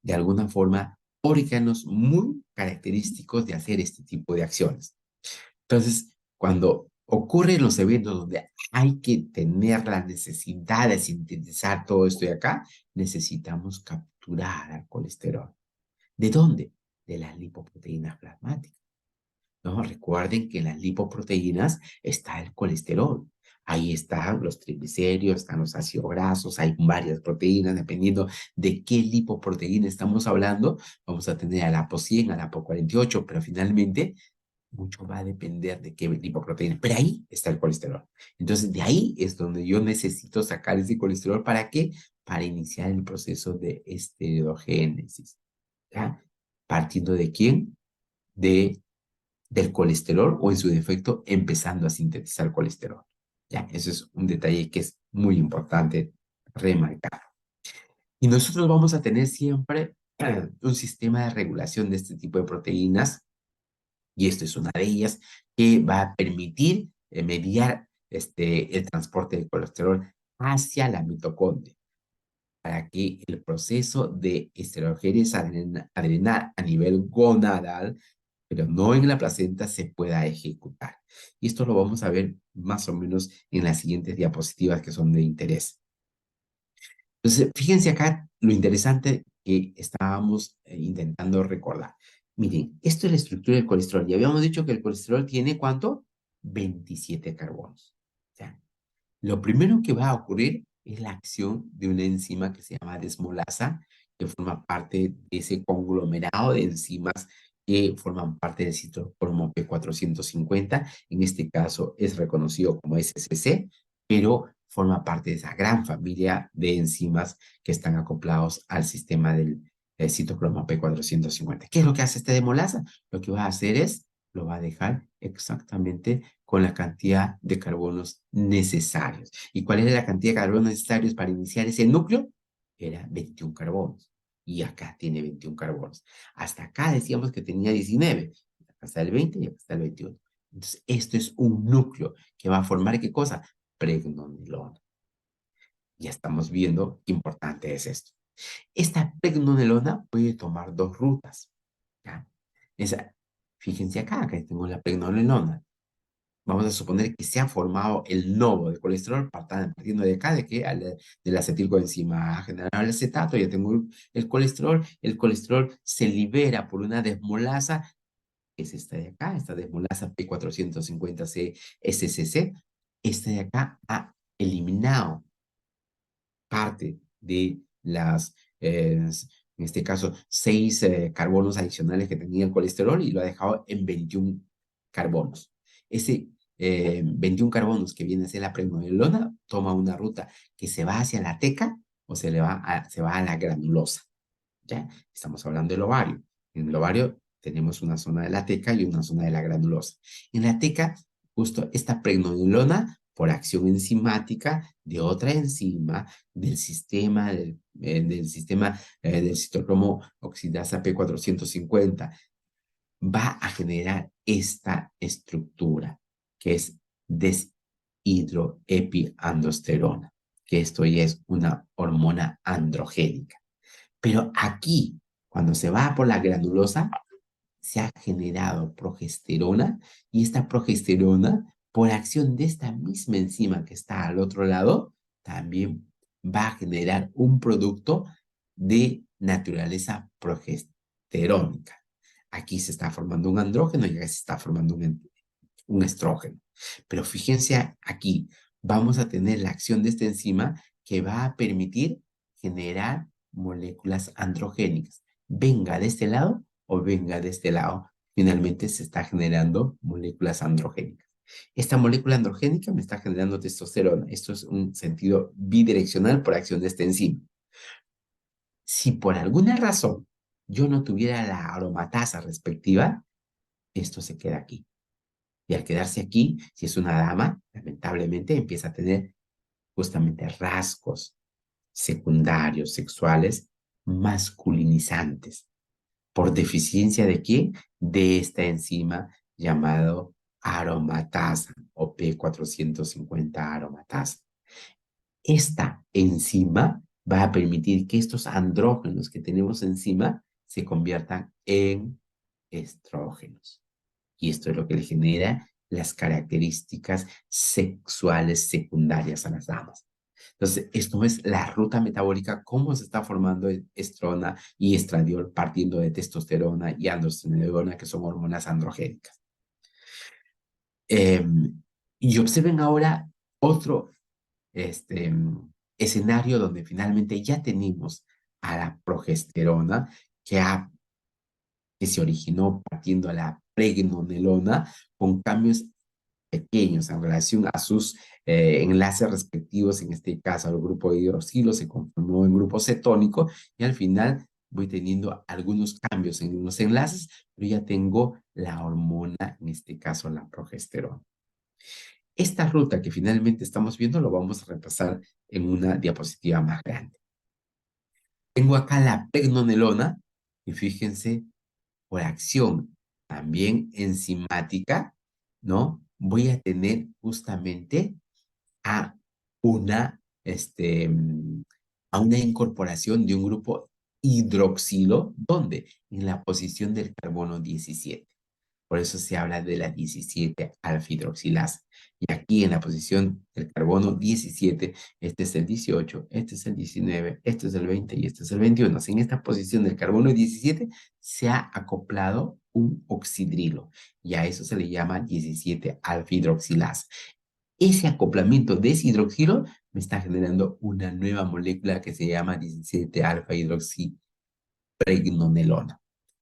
de alguna forma, órganos muy característicos de hacer este tipo de acciones. Entonces, cuando ocurren los eventos donde hay que tener la necesidad de sintetizar todo esto de acá, necesitamos capturar al colesterol. ¿De dónde? De las lipoproteínas plasmáticas. ¿No? Recuerden que en las lipoproteínas está el colesterol. Ahí están los triglicéridos, están los ácidos grasos, hay varias proteínas, dependiendo de qué lipoproteína estamos hablando, vamos a tener al APO100, al APO48, pero finalmente mucho va a depender de qué lipoproteína. Pero ahí está el colesterol. Entonces, de ahí es donde yo necesito sacar ese colesterol. ¿Para qué? Para iniciar el proceso de esteroigénesis. ¿Ya? ¿Partiendo de quién? De, del colesterol o en su defecto empezando a sintetizar colesterol. ¿Ya? Eso es un detalle que es muy importante remarcar. Y nosotros vamos a tener siempre un sistema de regulación de este tipo de proteínas y esto es una de ellas, que va a permitir mediar el transporte del colesterol hacia la mitocondria, para que el proceso de esterogenes adrenal a nivel gonadal, pero no en la placenta, se pueda ejecutar. Y esto lo vamos a ver más o menos en las siguientes diapositivas que son de interés. Entonces, fíjense acá lo interesante que estábamos intentando recordar. Miren, esto es la estructura del colesterol. Y habíamos dicho que el colesterol tiene ¿cuánto? 27 carbonos. ¿Ya? Lo primero que va a ocurrir es la acción de una enzima que se llama desmolasa, que forma parte de ese conglomerado de enzimas que forman parte del citocromo P450. En este caso es reconocido como SCC, pero forma parte de esa gran familia de enzimas que están acoplados al sistema del citocromo P450. ¿Qué es lo que hace este demolasa? Lo que va a hacer es, lo va a dejar exactamente con la cantidad de carbonos necesarios. ¿Y cuál era la cantidad de carbonos necesarios para iniciar ese núcleo? Era 21 carbonos. Y acá tiene 21 carbonos. Hasta acá decíamos que tenía 19. Acá está el 20 y acá está el 21. Entonces, esto es un núcleo que va a formar ¿qué cosa? Pregnonilona. Ya estamos viendo qué importante es esto. Esta pregnonilona puede tomar dos rutas. ¿Ya? Esa, fíjense acá, que tengo la pregnonilona. Vamos a suponer que se ha formado el nodo de colesterol partiendo de acá, de que del acetilcoenzima general al acetato, ya tengo el colesterol se libera por una desmolasa, que es esta de acá, esta desmolasa P450C-SCC, esta de acá ha eliminado parte de las, en este caso, 6 carbonos adicionales que tenía el colesterol y lo ha dejado en 21 carbonos. Ese 21 carbonos que viene a ser la pregnenolona toma una ruta que se va hacia la teca o se va a la granulosa. ¿Ya? Estamos hablando del ovario. En el ovario tenemos una zona de la teca y una zona de la granulosa. En la teca, justo esta pregnenolona, por acción enzimática de otra enzima del citocromo oxidasa P450, va a generar esta estructura que es dihidroepiandrosterona, que esto ya es una hormona androgénica. Pero aquí, cuando se va por la granulosa, se ha generado progesterona y esta progesterona, por acción de esta misma enzima que está al otro lado, también va a generar un producto de naturaleza progesterónica. Aquí se está formando un andrógeno y aquí se está formando un estrógeno. Pero fíjense aquí, vamos a tener la acción de esta enzima que va a permitir generar moléculas androgénicas. Venga de este lado o venga de este lado, finalmente se está generando moléculas androgénicas. Esta molécula androgénica me está generando testosterona. Esto es un sentido bidireccional por acción de esta enzima. Si por alguna razón yo no tuviera la aromatasa respectiva, esto se queda aquí. Y al quedarse aquí, si es una dama, lamentablemente empieza a tener justamente rasgos secundarios sexuales masculinizantes. ¿Por deficiencia de qué? De esta enzima llamado aromatasa o P450 aromatasa. Esta enzima va a permitir que estos andrógenos que tenemos encima se conviertan en estrógenos. Y esto es lo que le genera las características sexuales secundarias a las damas. Entonces, esto es la ruta metabólica, cómo se está formando estrona y estradiol partiendo de testosterona y androstenediona, que son hormonas androgénicas. Eh, y observen ahora otro este, escenario donde finalmente ya tenemos a la progesterona que se originó partiendo a la pregnenolona con cambios pequeños en relación a sus enlaces respectivos, en este caso al grupo de hidroxilo se conformó en grupo cetónico y al final voy teniendo algunos cambios en los enlaces, pero ya tengo la hormona, en este caso la progesterona. Esta ruta que finalmente estamos viendo lo vamos a repasar en una diapositiva más grande. Tengo acá la pregnenolona y fíjense, por acción también enzimática, ¿no? Voy a tener justamente a una, a una incorporación de un grupo hidroxilo, ¿dónde? En la posición del carbono 17. Por eso se habla de la 17 alfa-hidroxilasa. Y aquí en la posición del carbono 17, este es el 18, este es el 19, este es el 20 y este es el 21. En esta posición del carbono 17 se ha acoplado un oxidrilo y a eso se le llama 17 alfa-hidroxilasa. Ese acoplamiento de ese hidroxilo me está generando una nueva molécula que se llama 17 alfa-hidroxipregnenolona.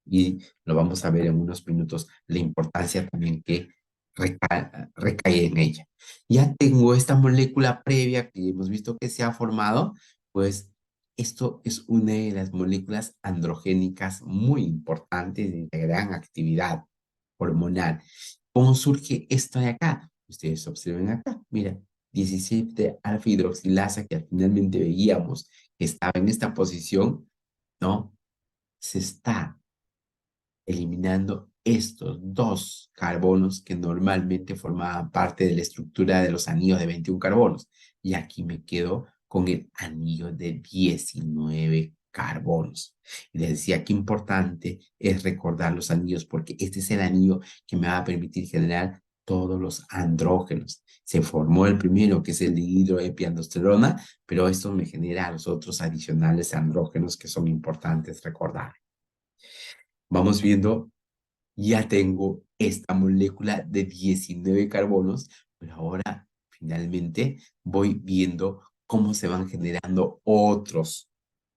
Y lo vamos a ver en unos minutos, la importancia también que recae en ella. Ya tengo esta molécula previa que hemos visto que se ha formado, pues esto es una de las moléculas androgénicas muy importantes y de gran actividad hormonal. ¿Cómo surge esto de acá? Ustedes observen acá, mira, 17 alfa hidroxilasa que finalmente veíamos que estaba en esta posición, ¿no? Se está eliminando estos dos carbonos que normalmente formaban parte de la estructura de los anillos de 21 carbonos. Y aquí me quedo con el anillo de 19 carbonos. Y les decía que importante es recordar los anillos porque este es el anillo que me va a permitir generar todos los andrógenos. Se formó el primero, que es el dihidroepiandrosterona, pero esto me genera los otros adicionales andrógenos que son importantes recordar. Vamos viendo, ya tengo esta molécula de 19 carbonos, pero ahora finalmente voy viendo cómo se van generando otros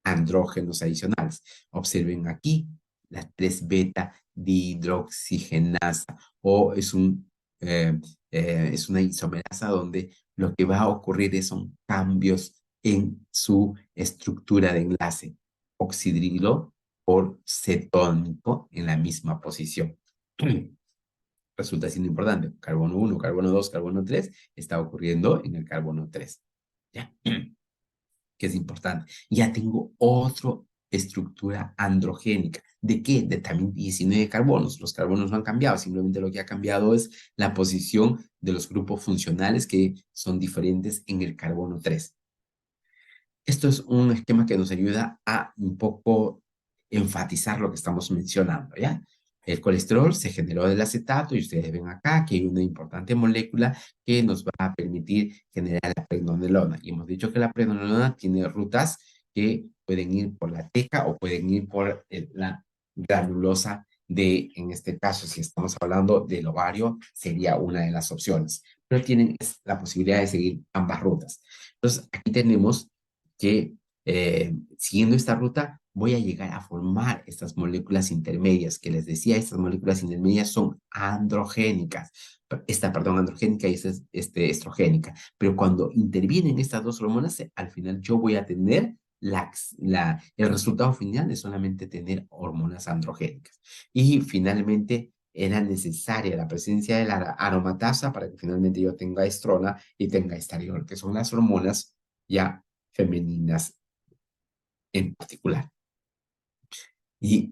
andrógenos adicionales. Observen aquí la 3-beta dihidroxigenasa o es una isomerasa donde lo que va a ocurrir son cambios en su estructura de enlace. Oxidrilo por cetónico en la misma posición. Resulta siendo importante. Carbono 1, carbono 2, carbono 3 está ocurriendo en el carbono 3. ¿Ya? Que es importante. Ya tengo otra estructura androgénica. ¿De qué? De también 19 carbonos. Los carbonos no han cambiado, simplemente lo que ha cambiado es la posición de los grupos funcionales que son diferentes en el carbono 3. Esto es un esquema que nos ayuda a un poco enfatizar lo que estamos mencionando, ¿ya? El colesterol se generó del acetato y ustedes ven acá que hay una importante molécula que nos va a permitir generar la pregnenolona. Y hemos dicho que la pregnenolona tiene rutas que pueden ir por la teca o pueden ir por la granulosa en este caso, si estamos hablando del ovario, sería una de las opciones. Pero tienen la posibilidad de seguir ambas rutas. Entonces, aquí tenemos que siguiendo esta ruta voy a llegar a formar estas moléculas intermedias que les decía, estas moléculas intermedias son androgénicas. Perdón, androgénica y esta es estrogénica. Pero cuando intervienen estas dos hormonas, al final yo voy a tener el resultado final de solamente tener hormonas androgénicas. Y finalmente era necesaria la presencia de la aromatasa para que finalmente yo tenga estrona y tenga estradiol, que son las hormonas ya femeninas en particular. Y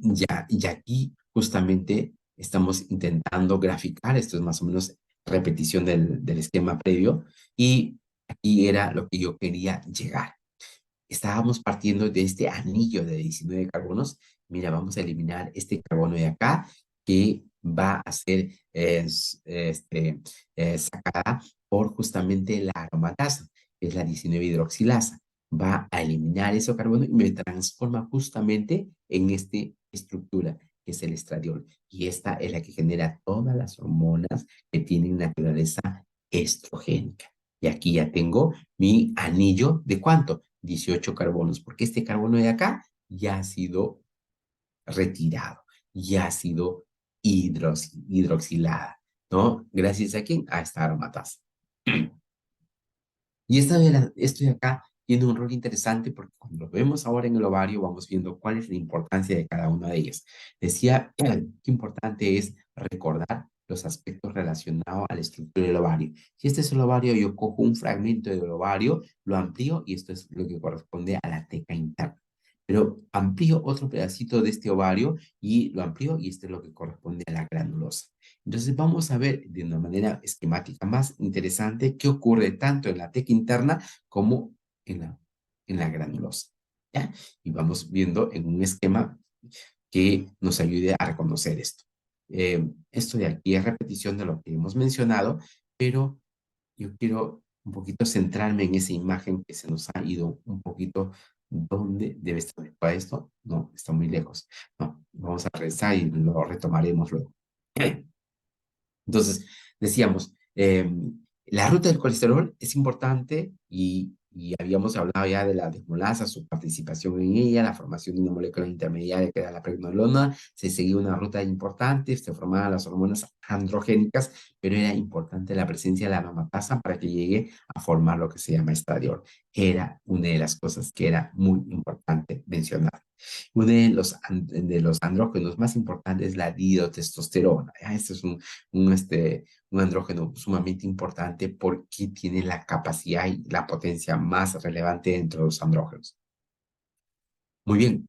aquí justamente estamos intentando graficar, esto es más o menos repetición del esquema previo, y aquí era lo que yo quería llegar. Estábamos partiendo de este anillo de 19 carbonos. Mira, vamos a eliminar este carbono de acá que va a ser sacada por justamente la aromatasa, que es la 19 hidroxilasa. Va a eliminar ese carbono y me transforma justamente en esta estructura que es el estradiol. Y esta es la que genera todas las hormonas que tienen naturaleza estrogénica. Y aquí ya tengo mi anillo de ¿cuánto? 18 carbonos, porque este carbono de acá ya ha sido retirado, ya ha sido hidroxilada, ¿no? Gracias a quién? A esta aromatasa. Y esto de acá tiene un rol interesante porque cuando lo vemos ahora en el ovario vamos viendo cuál es la importancia de cada una de ellas. Decía qué importante es recordar los aspectos relacionados a la estructura del ovario. Si este es el ovario, yo cojo un fragmento del ovario, lo amplío y esto es lo que corresponde a la teca interna. Pero amplío otro pedacito de este ovario y lo amplío y esto es lo que corresponde a la granulosa. Entonces vamos a ver de una manera esquemática más interesante qué ocurre tanto en la teca interna como en la granulosa. ¿Ya? Y vamos viendo en un esquema que nos ayude a reconocer esto. Esto de aquí es repetición de lo que hemos mencionado, pero yo quiero un poquito centrarme en esa imagen que se nos ha ido un poquito. ¿Dónde debe estar para esto? No, está muy lejos. No, vamos a regresar y lo retomaremos luego. Entonces, decíamos, la ruta del colesterol es importante y habíamos hablado ya de la desmolasa, su participación en ella, la formación de una molécula intermediaria que era la pregnenolona, se seguía una ruta importante, se formaban las hormonas androgénicas, pero era importante la presencia de la aromatasa para que llegue a formar lo que se llama estradiol. Era una de las cosas que era muy importante mencionar. Uno de los andrógenos más importantes es la dihidrotestosterona. Este es un andrógeno sumamente importante porque tiene la capacidad y la potencia más relevante dentro de los andrógenos. Muy bien,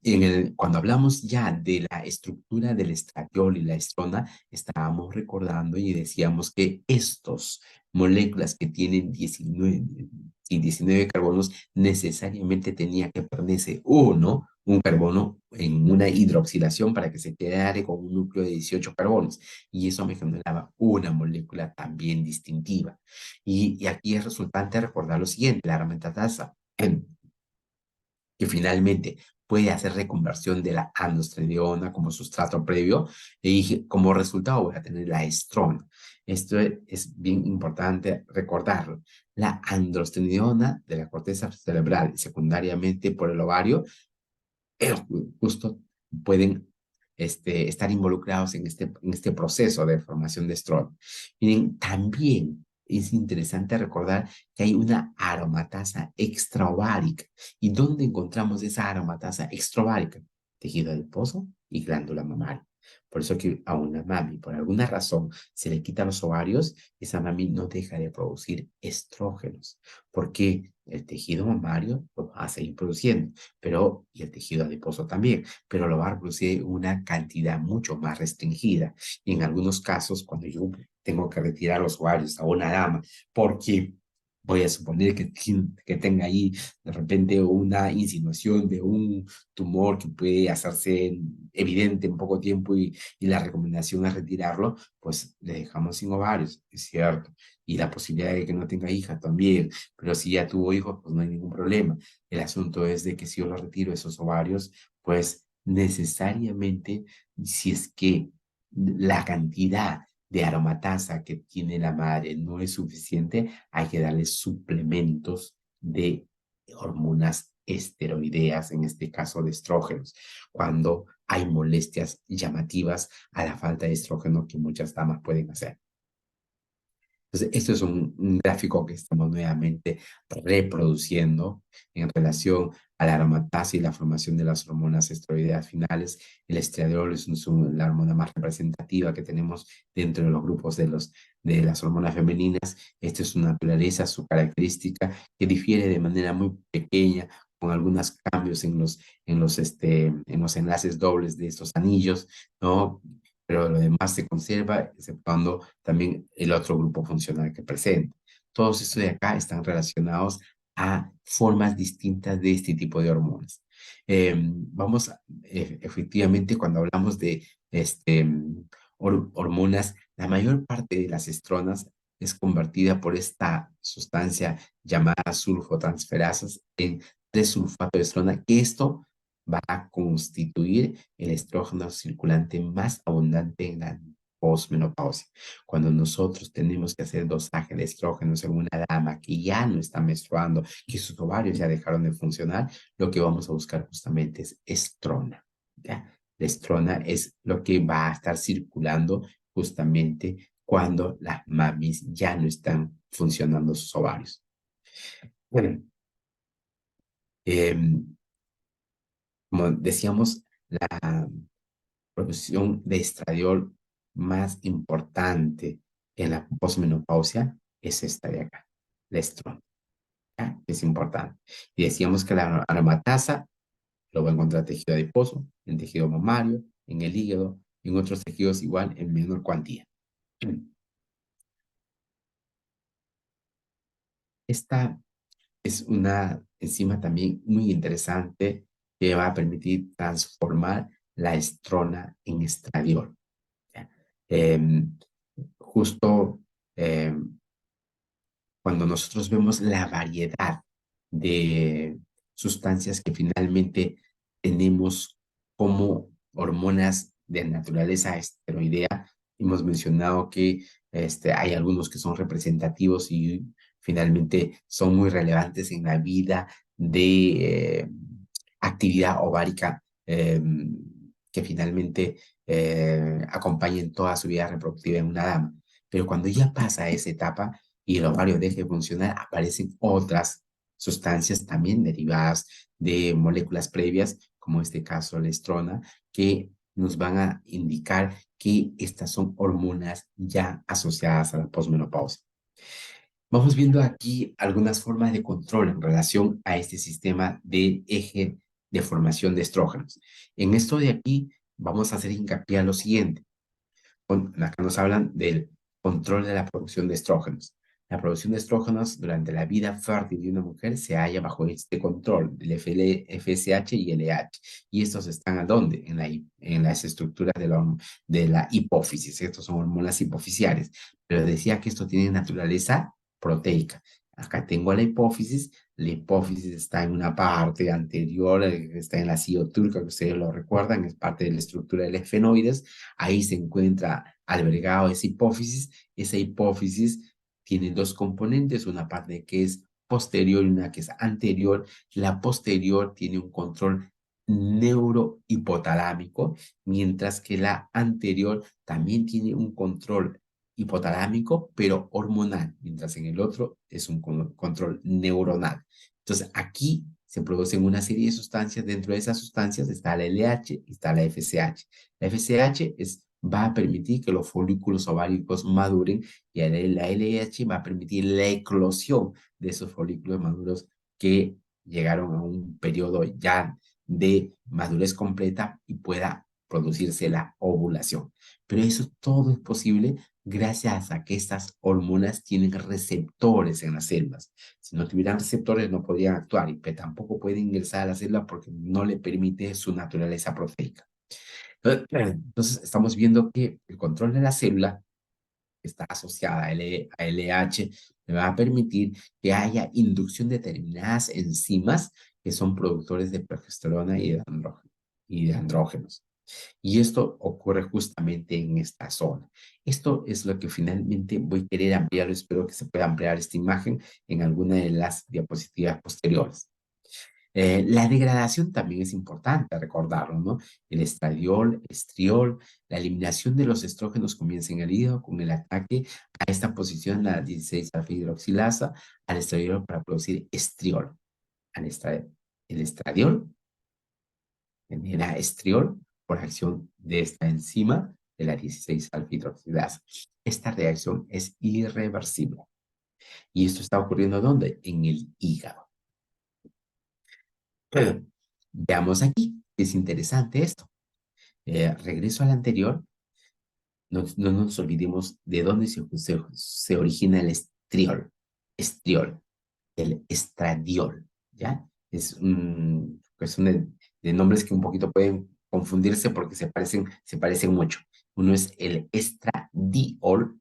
cuando hablamos ya de la estructura del estradiol y la estrona, estábamos recordando y decíamos que estos moléculas que tienen 19 carbonos necesariamente tenía que pertenecer uno, un carbono en una hidroxilación para que se quedara con un núcleo de 18 carbonos. Y eso me generaba una molécula también distintiva. Y aquí es resultante recordar lo siguiente, la aromatasa que finalmente puede hacer reconversión de la androstenediona como sustrato previo y como resultado voy a tener la estrona. Esto es bien importante recordarlo. La androstenediona de la corteza cerebral, secundariamente por el ovario, justo pueden estar involucrados en este proceso de formación de estrona. Miren, también es interesante recordar que hay una aromatasa extraovárica. ¿Y dónde encontramos esa aromatasa extraovárica? Tejido adiposo y glándula mamaria. Por eso que a una mami, por alguna razón, se le quitan los ovarios, esa mami no deja de producir estrógenos, porque el tejido mamario lo va a seguir produciendo, pero, y el tejido adiposo también, pero lo va a producir una cantidad mucho más restringida. Y en algunos casos, cuando yo tengo que retirar los ovarios a una dama, porque voy a suponer que tenga ahí de repente una insinuación de un tumor que puede hacerse evidente en poco tiempo y la recomendación es retirarlo, pues le dejamos sin ovarios, es cierto. Y la posibilidad de que no tenga hija también, pero si ya tuvo hijos, pues no hay ningún problema. El asunto es de que si yo lo retiro esos ovarios, pues necesariamente, si es que la cantidad de aromatasa que tiene la madre no es suficiente, hay que darle suplementos de hormonas esteroideas, en este caso de estrógenos, cuando hay molestias llamativas a la falta de estrógeno que muchas damas pueden hacer. Entonces, esto es un gráfico que estamos nuevamente reproduciendo en relación a la aromatasa y la formación de las hormonas esteroideas finales. El estradiol es la hormona más representativa que tenemos dentro de los grupos de las hormonas femeninas. Esta es su naturaleza, su característica, que difiere de manera muy pequeña, con algunos cambios en los enlaces dobles de estos anillos, ¿no? Pero lo demás se conserva, exceptuando también el otro grupo funcional que presenta. Todos estos de acá están relacionados a formas distintas de este tipo de hormonas. Efectivamente, cuando hablamos de hormonas, la mayor parte de las estronas es convertida por esta sustancia llamada sulfotransferasas en 3-sulfato de estrona, que esto va a constituir el estrógeno circulante más abundante en la posmenopausia. Cuando nosotros tenemos que hacer dosaje de estrógenos en una dama que ya no está menstruando, que sus ovarios ya dejaron de funcionar, lo que vamos a buscar justamente es estrona. ¿Ya? La estrona es lo que va a estar circulando justamente cuando las mamis ya no están funcionando sus ovarios. Bueno, como decíamos, la producción de estradiol más importante en la posmenopausia es esta de acá, la estrona, ¿ya? Es importante. Y decíamos que la aromatasa lo va a encontrar en tejido adiposo, en tejido mamario, en el hígado, en otros tejidos igual en menor cuantía. Esta es una enzima también muy interesante que va a permitir transformar la estrona en estradiol. ¿Ya? Justo cuando nosotros vemos la variedad de sustancias que finalmente tenemos como hormonas de naturaleza esteroidea, hemos mencionado que hay algunos que son representativos y finalmente son muy relevantes en la vida de actividad ovárica que finalmente acompañen toda su vida reproductiva en una dama. Pero cuando ya pasa esa etapa, y el ovario deje de funcionar, aparecen otras sustancias también derivadas de moléculas previas, como en este caso la estrona, que nos van a indicar que estas son hormonas ya asociadas a la posmenopausia. Vamos viendo aquí algunas formas de control en relación a este sistema de eje de formación de estrógenos. En esto de aquí vamos a hacer hincapié a lo siguiente. Acá nos hablan del control de la producción de estrógenos. La producción de estrógenos durante la vida fértil de una mujer se halla bajo este control, el FSH y el LH. ¿Y estos están a dónde? En las estructuras de la hipófisis. Estos son hormonas hipofisiales. Pero decía que esto tiene naturaleza proteica. Acá tengo la hipófisis está en una parte anterior, está en la turca, que ustedes lo recuerdan, es parte de la estructura del esfenoides. Ahí se encuentra albergado esa hipófisis tiene dos componentes, una parte que es posterior y una que es anterior. La posterior tiene un control neurohipotalámico, mientras que la anterior también tiene un control hipotalámico, pero hormonal, mientras en el otro es un control neuronal. Entonces, aquí se producen una serie de sustancias. Dentro de esas sustancias está la LH y está la FSH. La FSH va a permitir que los folículos ováricos maduren y la LH va a permitir la eclosión de esos folículos maduros que llegaron a un periodo ya de madurez completa y pueda producirse la ovulación. Pero eso todo es posible gracias a que estas hormonas tienen receptores en las células. Si no tuvieran receptores no podrían actuar y tampoco pueden ingresar a la célula porque no le permite su naturaleza proteica. Entonces estamos viendo que el control de la célula está asociada a LH, me va a permitir que haya inducción de determinadas enzimas que son productores de progesterona y de andrógenos. Y esto ocurre justamente en esta zona. Esto es lo que finalmente voy a querer ampliar. Espero que se pueda ampliar esta imagen en alguna de las diapositivas posteriores. La degradación también es importante recordarlo, ¿no? El estradiol, estriol, la eliminación de los estrógenos comienza en el hígado con el ataque a esta posición, la 16-alfa-hidroxilasa, al estradiol para producir estriol. El estradiol genera estriol por acción de esta enzima de la 16-alfa-hidroxilasa. Esta reacción es irreversible. ¿Y esto está ocurriendo dónde? En el hígado. Veamos aquí, es interesante esto. Regreso al anterior, no nos olvidemos de dónde se origina el estriol, el estradiol, ¿ya? Es un cuestión de nombres que un poquito pueden confundirse porque se parecen mucho. Uno es el estradiol,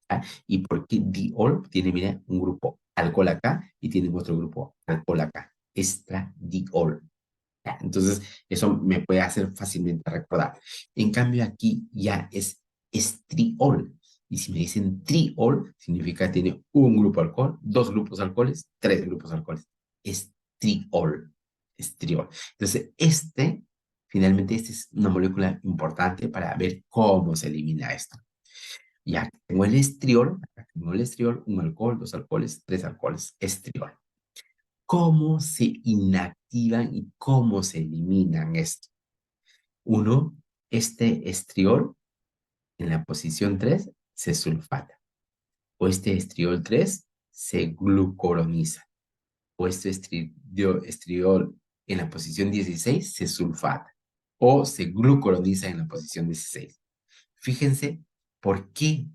¿ya? ¿Y por qué diol? Tiene, mira, un grupo alcohol acá y tiene otro grupo alcohol acá. Estradiol. Entonces, eso me puede hacer fácilmente recordar. En cambio, aquí ya es estriol. Y si me dicen triol, significa que tiene un grupo alcohol, dos grupos alcoholes, tres grupos alcoholes. Estriol. Estriol. Entonces, finalmente, esta es una molécula importante para ver cómo se elimina esto. Ya tengo el estriol, un alcohol, dos alcoholes, tres alcoholes, estriol. ¿Cómo se inactivan y cómo se eliminan esto? Uno, este estriol en la posición 3 se sulfata, o este estriol 3 se glucoroniza, o este estriol en la posición 16 se sulfata, o se glucoroniza en la posición 16. Fíjense por qué,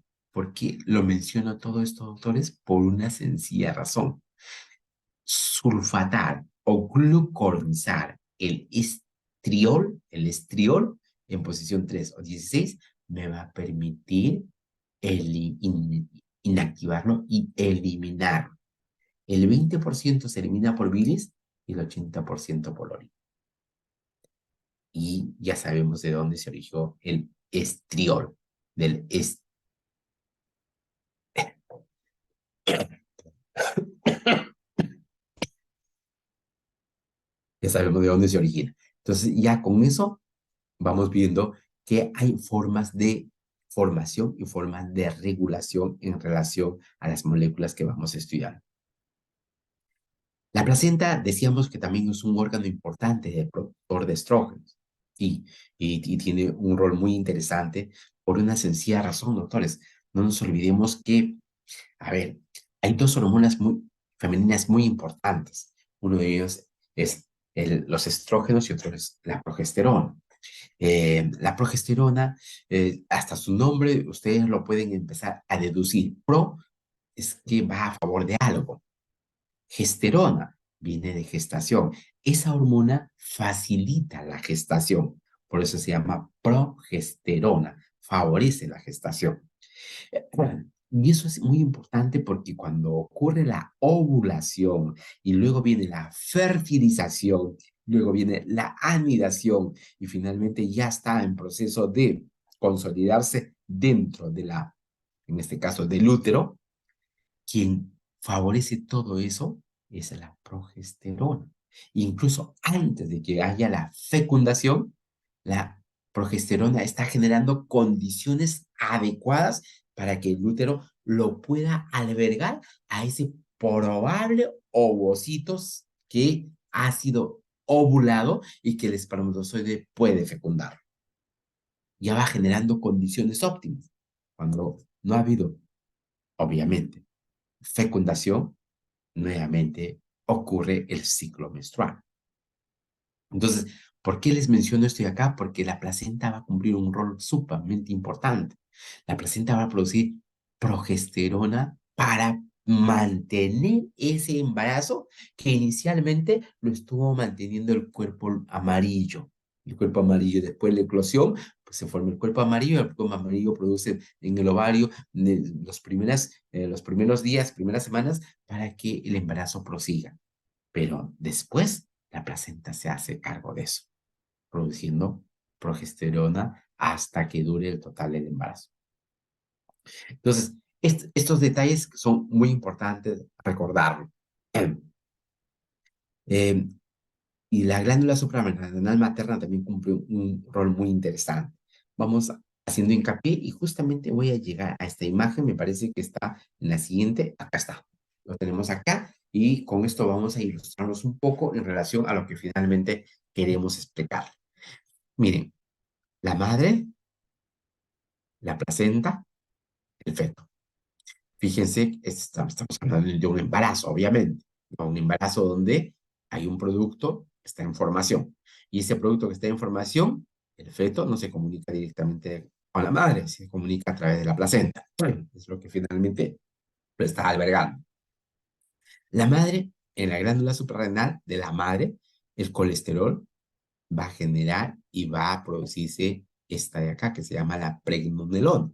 lo menciono todo esto, doctores, por una sencilla razón. Sulfatar o glucoronizar el estriol en posición 3 o 16 me va a permitir inactivarlo y eliminarlo. El 20% se elimina por bilis y el 80% por orina. Y ya sabemos de dónde se originó el estriol, del ya sabemos de dónde se origina. Entonces, ya con eso vamos viendo que hay formas de formación y formas de regulación en relación a las moléculas que vamos a estudiar. La placenta, decíamos que también es un órgano importante de productor de estrógenos y tiene un rol muy interesante por una sencilla razón, doctores. No nos olvidemos que, a ver, hay dos hormonas femeninas muy importantes. Uno de ellos es los estrógenos y otro es la progesterona. La progesterona, hasta su nombre, ustedes lo pueden empezar a deducir. Pro es que va a favor de algo. Gesterona viene de gestación. Esa hormona facilita la gestación. Por eso se llama progesterona. Favorece la gestación. Y eso es muy importante porque cuando ocurre la ovulación y luego viene la fertilización, luego viene la anidación y finalmente ya está en proceso de consolidarse dentro en este caso, del útero, quien favorece todo eso es la progesterona. Incluso antes de que haya la fecundación, la progesterona está generando condiciones adecuadas para que el útero lo pueda albergar a ese probable ovocitos que ha sido ovulado y que el espermatozoide puede fecundar. Ya va generando condiciones óptimas. Cuando no ha habido, obviamente, fecundación, nuevamente ocurre el ciclo menstrual. Entonces, ¿por qué les menciono esto de acá? Porque la placenta va a cumplir un rol sumamente importante. La placenta va a producir progesterona para mantener ese embarazo que inicialmente lo estuvo manteniendo el cuerpo amarillo. El cuerpo amarillo, después de la eclosión, pues se forma el cuerpo amarillo produce en el ovario los primeros días, primeras semanas, para que el embarazo prosiga. Pero después la placenta se hace cargo de eso, produciendo progesterona hasta que dure el total del embarazo. Entonces, estos detalles son muy importantes recordarlo. Eh, y la glándula suprarrenal materna también cumple un rol muy interesante. Vamos haciendo hincapié y justamente voy a llegar a esta imagen, me parece que está en la siguiente, acá está. Lo tenemos acá y con esto vamos a ilustrarnos un poco en relación a lo que finalmente queremos explicar. Miren, la madre, la placenta, el feto. Fíjense, estamos hablando de un embarazo, obviamente, ¿no? Un embarazo donde hay un producto que está en formación. Y ese producto que está en formación, el feto no se comunica directamente con la madre, se comunica a través de la placenta. Es lo que finalmente lo está albergando. La madre, en la glándula suprarrenal de la madre, el colesterol va a generar y va a producirse esta de acá que se llama la pregnenolona.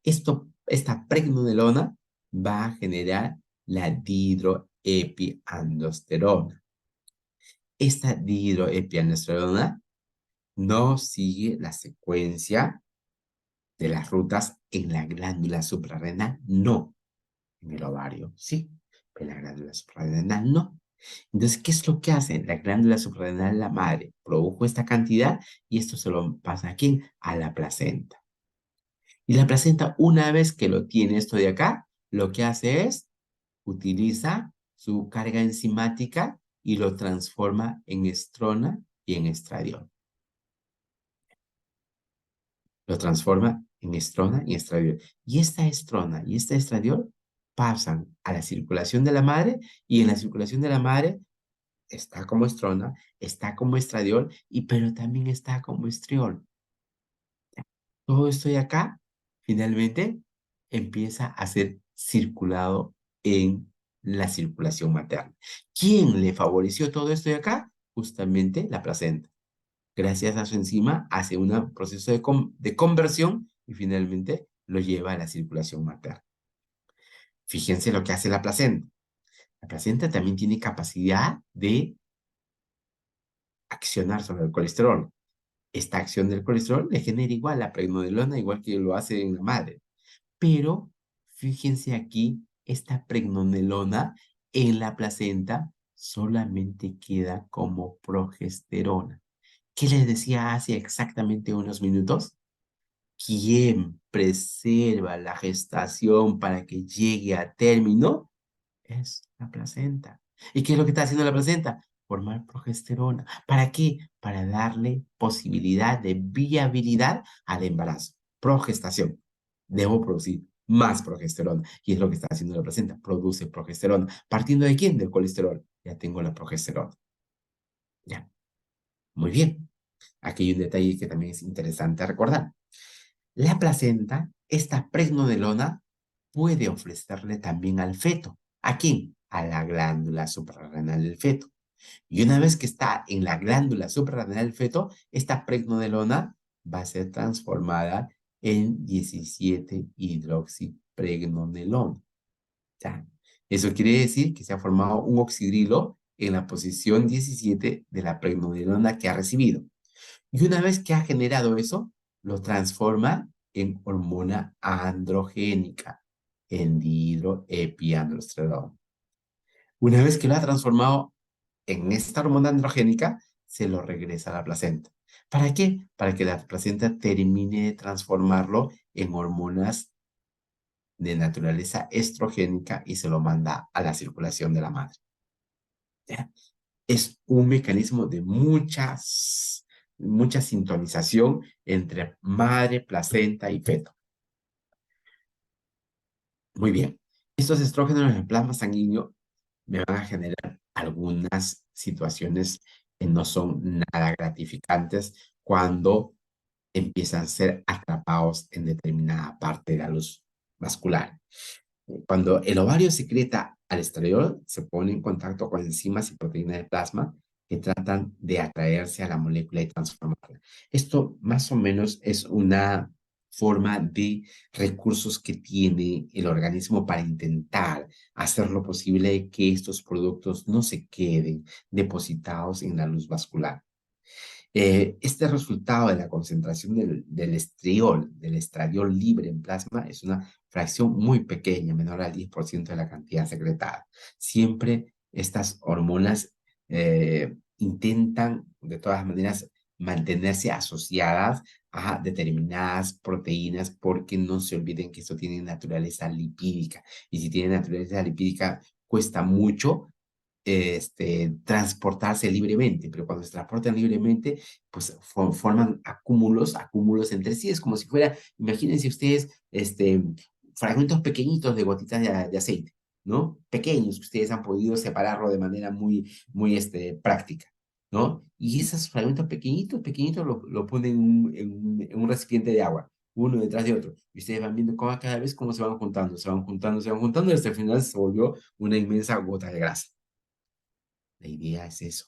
Esta pregnenolona va a generar la dihidroepiandrosterona. Esta dihidroepiandrosterona no sigue la secuencia de las rutas en la glándula suprarrenal, no. En el ovario, sí, pero en la glándula suprarrenal no. Entonces, ¿qué es lo que hace? La glándula suprarrenal de la madre produjo esta cantidad y esto se lo pasa a quién? A la placenta. Y la placenta, una vez que lo tiene esto de acá, lo que hace es utiliza su carga enzimática y lo transforma en estrona y en estradiol. Lo transforma en estrona y estradiol. Y esta estrona y esta estradiol pasan a la circulación de la madre y en la circulación de la madre está como estrona, está como estradiol, pero también está como estriol. Todo esto de acá, finalmente, empieza a ser circulado en la circulación materna. ¿Quién le favoreció todo esto de acá? Justamente la placenta. Gracias a su enzima, hace un proceso de conversión y finalmente lo lleva a la circulación materna. Fíjense lo que hace la placenta. La placenta también tiene capacidad de accionar sobre el colesterol. Esta acción del colesterol le genera igual la pregnenolona, igual que lo hace en la madre. Pero fíjense aquí, esta pregnenolona en la placenta solamente queda como progesterona. ¿Qué les decía hace exactamente unos minutos? ¿Quién preserva la gestación para que llegue a término? Es la placenta. ¿Y qué es lo que está haciendo la placenta? Formar progesterona. ¿Para qué? Para darle posibilidad de viabilidad al embarazo. Progestación. Debo producir más progesterona. Y es lo que está haciendo la placenta. Produce progesterona. ¿Partiendo de quién? Del colesterol. Ya tengo la progesterona. Ya. Muy bien. Aquí hay un detalle que también es interesante recordar. La placenta, esta pregnenolona, puede ofrecerle también al feto. ¿A quién? A la glándula suprarrenal del feto. Y una vez que está en la glándula suprarrenal del feto, esta pregnenolona va a ser transformada en 17-hidroxipregnenolona. ¿Ya? Eso quiere decir que se ha formado un oxidrilo en la posición 17 de la pregnenolona que ha recibido. Y una vez que ha generado eso, lo transforma en hormona androgénica, en dihidroepiandrosterona. Una vez que lo ha transformado en esta hormona androgénica, se lo regresa a la placenta. ¿Para qué? Para que la placenta termine de transformarlo en hormonas de naturaleza estrogénica y se lo manda a la circulación de la madre. ¿Ya? es un mecanismo de mucha sintonización entre madre, placenta y feto. Muy bien. Estos estrógenos en el plasma sanguíneo me van a generar algunas situaciones que no son nada gratificantes cuando empiezan a ser atrapados en determinada parte de la luz vascular. Cuando el ovario secreta al estradiol, se pone en contacto con enzimas y proteínas de plasma que tratan de atraerse a la molécula y transformarla. Esto más o menos es una forma de recursos que tiene el organismo para intentar hacer lo posible que estos productos no se queden depositados en la luz vascular. Este resultado de la concentración del estradiol libre en plasma, es una fracción muy pequeña, menor al 10% de la cantidad secretada. Siempre estas hormonas intentan, de todas maneras, mantenerse asociadas a determinadas proteínas, porque no se olviden que esto tiene naturaleza lipídica. Y si tiene naturaleza lipídica, cuesta mucho transportarse libremente, pero cuando se transportan libremente, pues forman acúmulos entre sí. Es como si fuera, imagínense ustedes, fragmentos pequeñitos de gotitas de aceite, ¿no? Pequeños, que ustedes han podido separarlo de manera muy práctica, ¿no? Y esos fragmentos pequeñitos, lo ponen en un recipiente de agua, uno detrás de otro. Y ustedes van viendo cómo cada vez cómo se van juntando, y hasta el final se volvió una inmensa gota de grasa. La idea es eso,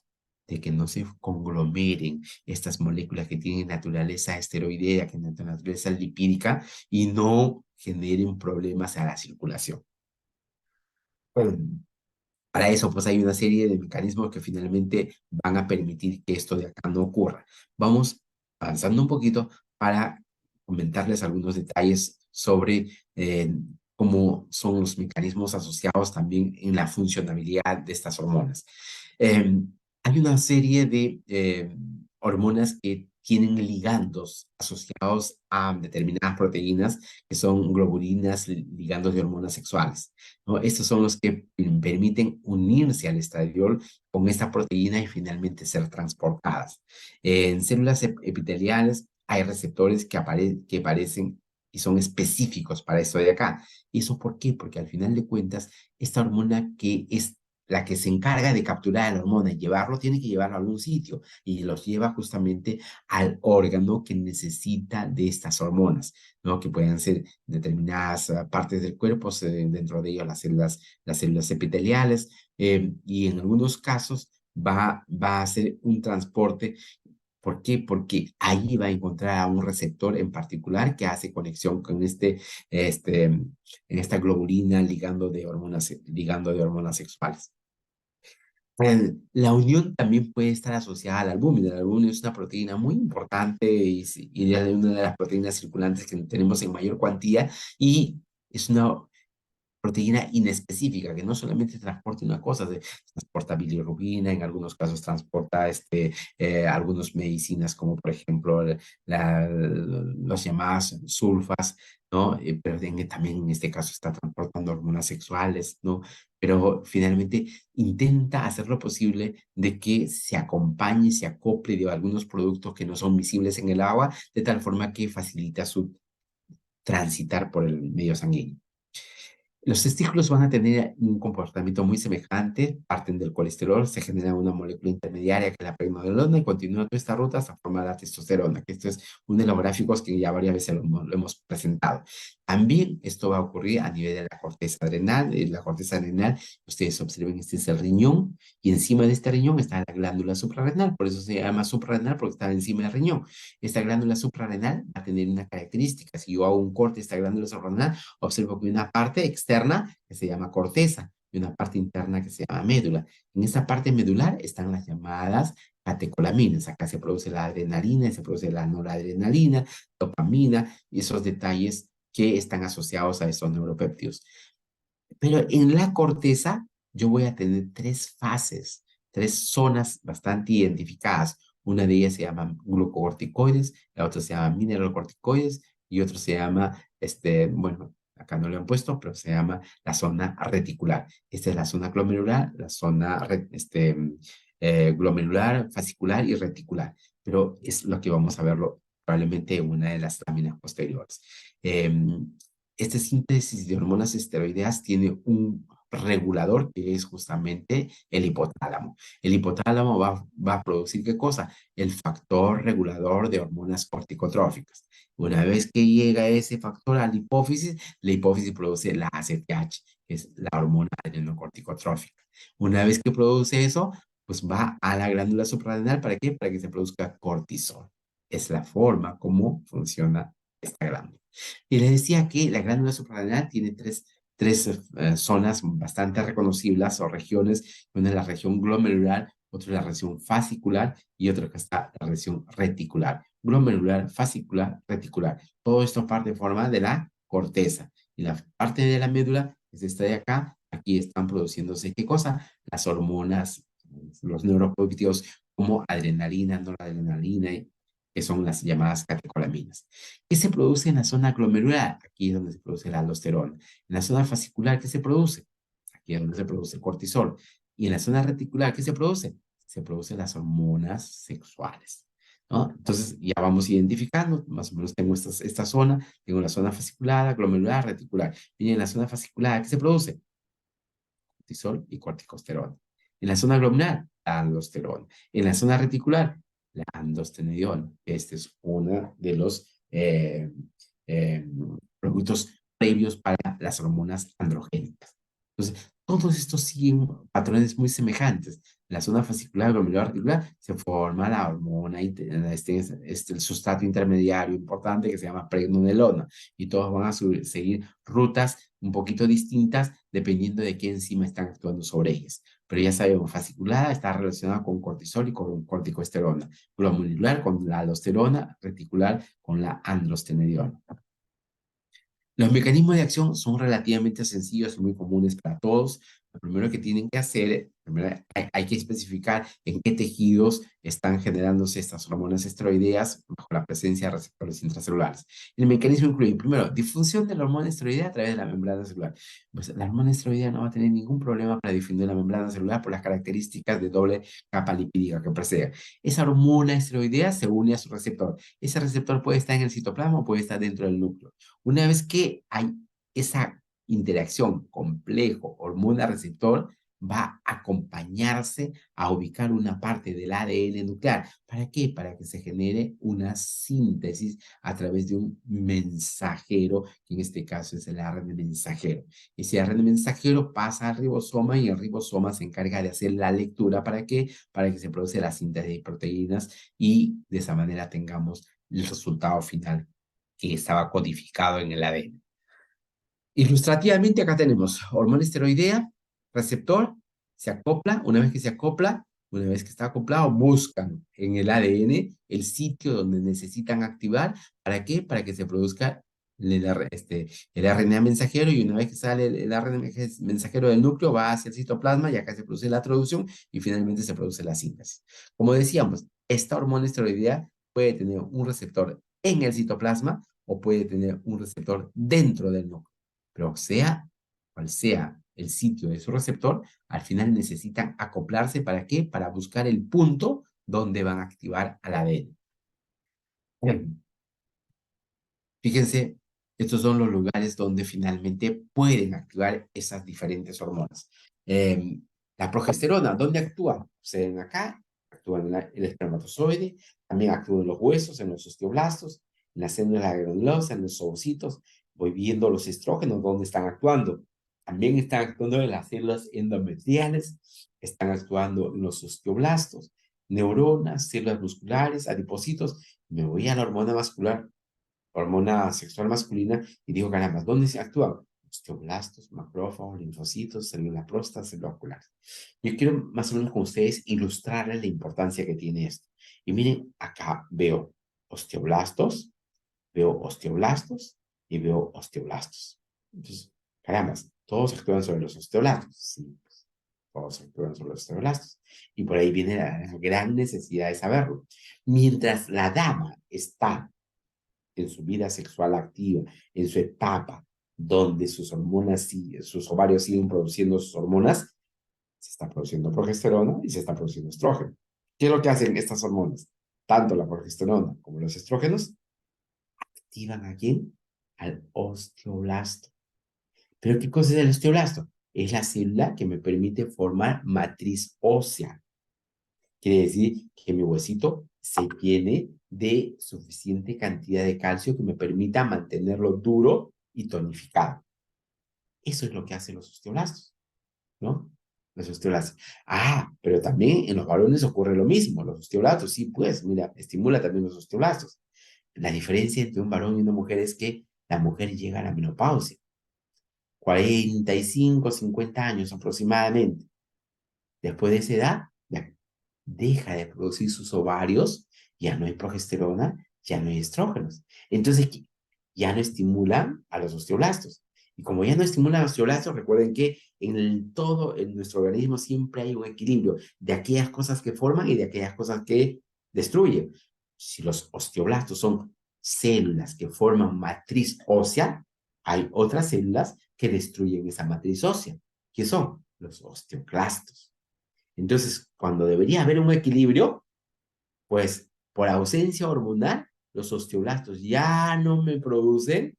de que no se conglomeren estas moléculas que tienen naturaleza esteroidea, que tienen naturaleza lipídica, y no generen problemas a la circulación. Bueno, para eso, pues hay una serie de mecanismos que finalmente van a permitir que esto de acá no ocurra. Vamos avanzando un poquito para comentarles algunos detalles sobre cómo son los mecanismos asociados también en la funcionabilidad de estas hormonas. Eh, Hay una serie de hormonas que tienen ligandos asociados a determinadas proteínas, que son globulinas, ligandos de hormonas sexuales, ¿no? Estos son los que permiten unirse al estradiol con esta proteína y finalmente ser transportadas. En células epiteliales hay receptores que aparecen y son específicos para esto de acá. ¿Y eso por qué? Porque al final de cuentas, esta hormona, que es la que se encarga de capturar la hormona y llevarlo, tiene que llevarlo a algún sitio, y los lleva justamente al órgano que necesita de estas hormonas, ¿no? Que pueden ser determinadas partes del cuerpo, dentro de ellas las células epiteliales, y en algunos casos va a hacer un transporte. ¿Por qué? Porque ahí va a encontrar a un receptor en particular que hace conexión con en esta globulina, ligando de hormonas sexuales. La unión también puede estar asociada al albúmina. El albúmina es una proteína muy importante, y es una de las proteínas circulantes que tenemos en mayor cuantía, y es una proteína inespecífica, que no solamente transporta una cosa, transporta bilirrubina, en algunos casos transporta algunas medicinas, como por ejemplo los llamadas sulfas, ¿no? Pero también en este caso está transportando hormonas sexuales, ¿no? Pero finalmente intenta hacer lo posible de que se acompañe, se acople de algunos productos que no son visibles en el agua, de tal forma que facilita su transitar por el medio sanguíneo. Los testículos van a tener un comportamiento muy semejante, parten del colesterol, se genera una molécula intermediaria que es la pregnenolona, y continúa toda esta ruta hasta formar la testosterona, que esto es uno de los gráficos que ya varias veces lo hemos presentado. También esto va a ocurrir a nivel de la corteza adrenal. La corteza adrenal, ustedes observen, este es el riñón, y encima de este riñón está la glándula suprarrenal, por eso se llama suprarrenal, porque está encima del riñón. Esta glándula suprarrenal va a tener una característica. Si yo hago un corte de esta glándula suprarrenal, observo que hay una parte externa que se llama corteza y una parte interna que se llama médula. En esta parte medular están las llamadas catecolaminas. Acá se produce la adrenalina, se produce la noradrenalina, dopamina, y esos detalles que están asociados a estos neuropéptidos. Pero en la corteza yo voy a tener tres fases, tres zonas bastante identificadas. Una de ellas se llama glucocorticoides, la otra se llama mineralocorticoides, y otro se llama, bueno, acá no lo han puesto, pero se llama la zona reticular. Esta es la zona glomerular, la zona glomerular, fascicular y reticular, pero es lo que vamos a verlo probablemente en una de las láminas posteriores. Esta síntesis de hormonas esteroideas tiene un regulador que es justamente el hipotálamo. El hipotálamo va a producir ¿qué cosa? El factor regulador de hormonas corticotróficas. Una vez que llega ese factor a la hipófisis produce la ACTH, que es la hormona adrenocorticotrófica. Una vez que produce eso, pues va a la glándula suprarrenal. ¿Para qué? Para que se produzca cortisol. Es la forma como funciona esta glándula. Y les decía que la glándula suprarrenal tiene tres zonas bastante reconocibles o regiones. Una es la región glomerular, otra es la región fascicular y otra que está la región reticular. Glomerular, fascicular, reticular. Todo esto parte de forma de la corteza. Y la parte de la médula, que es esta de acá, aquí están produciéndose, ¿qué cosa? Las hormonas, los neuroproductivos como adrenalina, noradrenalina, que son las llamadas catecolaminas. ¿Qué se produce en la zona glomerular? Aquí es donde se produce la aldosterona. En la zona fascicular, ¿qué se produce? Aquí es donde se produce el cortisol. Y en la zona reticular, ¿qué se produce? Se producen las hormonas sexuales, ¿no? Entonces, ya vamos identificando, más o menos tengo esta zona, tengo la zona fascicular, glomerular, reticular. Y en la zona fascicular, ¿qué se produce? Cortisol y corticosterona. En la zona glomerular, la aldosterona. En la zona reticular, la androstenediona. Este es uno de los eh, productos previos para las hormonas androgénicas. Entonces, todos estos siguen patrones muy semejantes. En la zona fascicular, glomerular, reticular, se forma la hormona, el sustrato intermediario importante que se llama pregnenolona, y todos van a seguir rutas un poquito distintas dependiendo de qué enzima están actuando sobre ellas. Pero ya sabemos, fascicular está relacionada con cortisol y con corticosterona, glomerular con la aldosterona, reticular con la androstenediona. Los mecanismos de acción son relativamente sencillos y muy comunes para todos. Lo primero que tienen que hacer, primero hay que especificar en qué tejidos están generándose estas hormonas esteroideas bajo la presencia de receptores intracelulares. El mecanismo incluye, primero, difusión de la hormona esteroidea a través de la membrana celular. Pues la hormona esteroidea no va a tener ningún problema para difundir la membrana celular por las características de doble capa lipídica que presenta. Esa hormona esteroidea se une a su receptor. Ese receptor puede estar en el citoplasma o puede estar dentro del núcleo. Una vez que hay esa interacción complejo hormona-receptor, va a acompañarse a ubicar una parte del ADN nuclear. ¿Para qué? Para que se genere una síntesis a través de un mensajero, que en este caso es el ARN mensajero. Ese ARN mensajero pasa al ribosoma y el ribosoma se encarga de hacer la lectura. ¿Para qué? Para que se produce la síntesis de proteínas y de esa manera tengamos el resultado final que estaba codificado en el ADN. Ilustrativamente, acá tenemos hormona esteroidea, receptor, se acopla, una vez que se acopla, una vez que está acoplado, buscan en el ADN el sitio donde necesitan activar. ¿Para qué? Para que se produzca el RNA mensajero, y una vez que sale el RNA mensajero del núcleo, va hacia el citoplasma y acá se produce la traducción y finalmente se produce la síntesis. Como decíamos, esta hormona esteroidea puede tener un receptor en el citoplasma o puede tener un receptor dentro del núcleo. Pero sea cual sea el sitio de su receptor, al final necesitan acoplarse. ¿Para qué? Para buscar el punto donde van a activar al ADN. Bien. Fíjense, estos son los lugares donde finalmente pueden activar esas diferentes hormonas. Eh, la progesterona, ¿dónde actúa? Se ven acá, actúa en el espermatozoide, también actúa en los huesos, en los osteoblastos, en las células granulosas, en los ovocitos. Voy viendo los estrógenos, ¿dónde están actuando? También están actuando en las células endometriales, están actuando en los osteoblastos, neuronas, células musculares, adipocitos. Me voy a la hormona mascular, hormona sexual masculina, y digo, caramba, ¿dónde se actúan? Osteoblastos, macrófagos, linfocitos, célula próstata, célula ocular. Yo quiero más o menos con ustedes ilustrarles la importancia que tiene esto. Y miren, acá veo osteoblastos y veo osteoblastos. Entonces, caramba, todos actúan sobre los osteoblastos. Sí, pues, todos actúan sobre los osteoblastos. Y por ahí viene la gran necesidad de saberlo. Mientras la dama está en su vida sexual activa, en su etapa donde sus hormonas, sus ovarios siguen produciendo sus hormonas, Se está produciendo progesterona y se está produciendo estrógeno. ¿Qué es lo que hacen estas hormonas? Tanto la progesterona como los estrógenos activan a quién? Al osteoblasto. ¿Pero qué cosa es el osteoblasto? Es la célula que me permite formar matriz ósea. Quiere decir que mi huesito se llene de suficiente cantidad de calcio que me permita mantenerlo duro y tonificado. Eso es lo que hacen los osteoblastos, ¿no? Los osteoblastos. Ah, pero también en los varones ocurre lo mismo. Los osteoblastos, sí, pues, mira, estimula también los osteoblastos. La diferencia entre un varón y una mujer es que la mujer llega a la menopausia, 45, 50 años aproximadamente. Después de esa edad, ya deja de producir sus ovarios, ya no hay progesterona, ya no hay estrógenos. Entonces, ya no estimulan a los osteoblastos. Y como ya no estimulan a los osteoblastos, recuerden que en nuestro organismo siempre hay un equilibrio de aquellas cosas que forman y de aquellas cosas que destruyen. Si los osteoblastos son células que forman matriz ósea, hay otras células que destruyen esa matriz ósea, que son los osteoclastos. Entonces, cuando debería haber un equilibrio, pues por ausencia hormonal, los osteoblastos ya no me producen.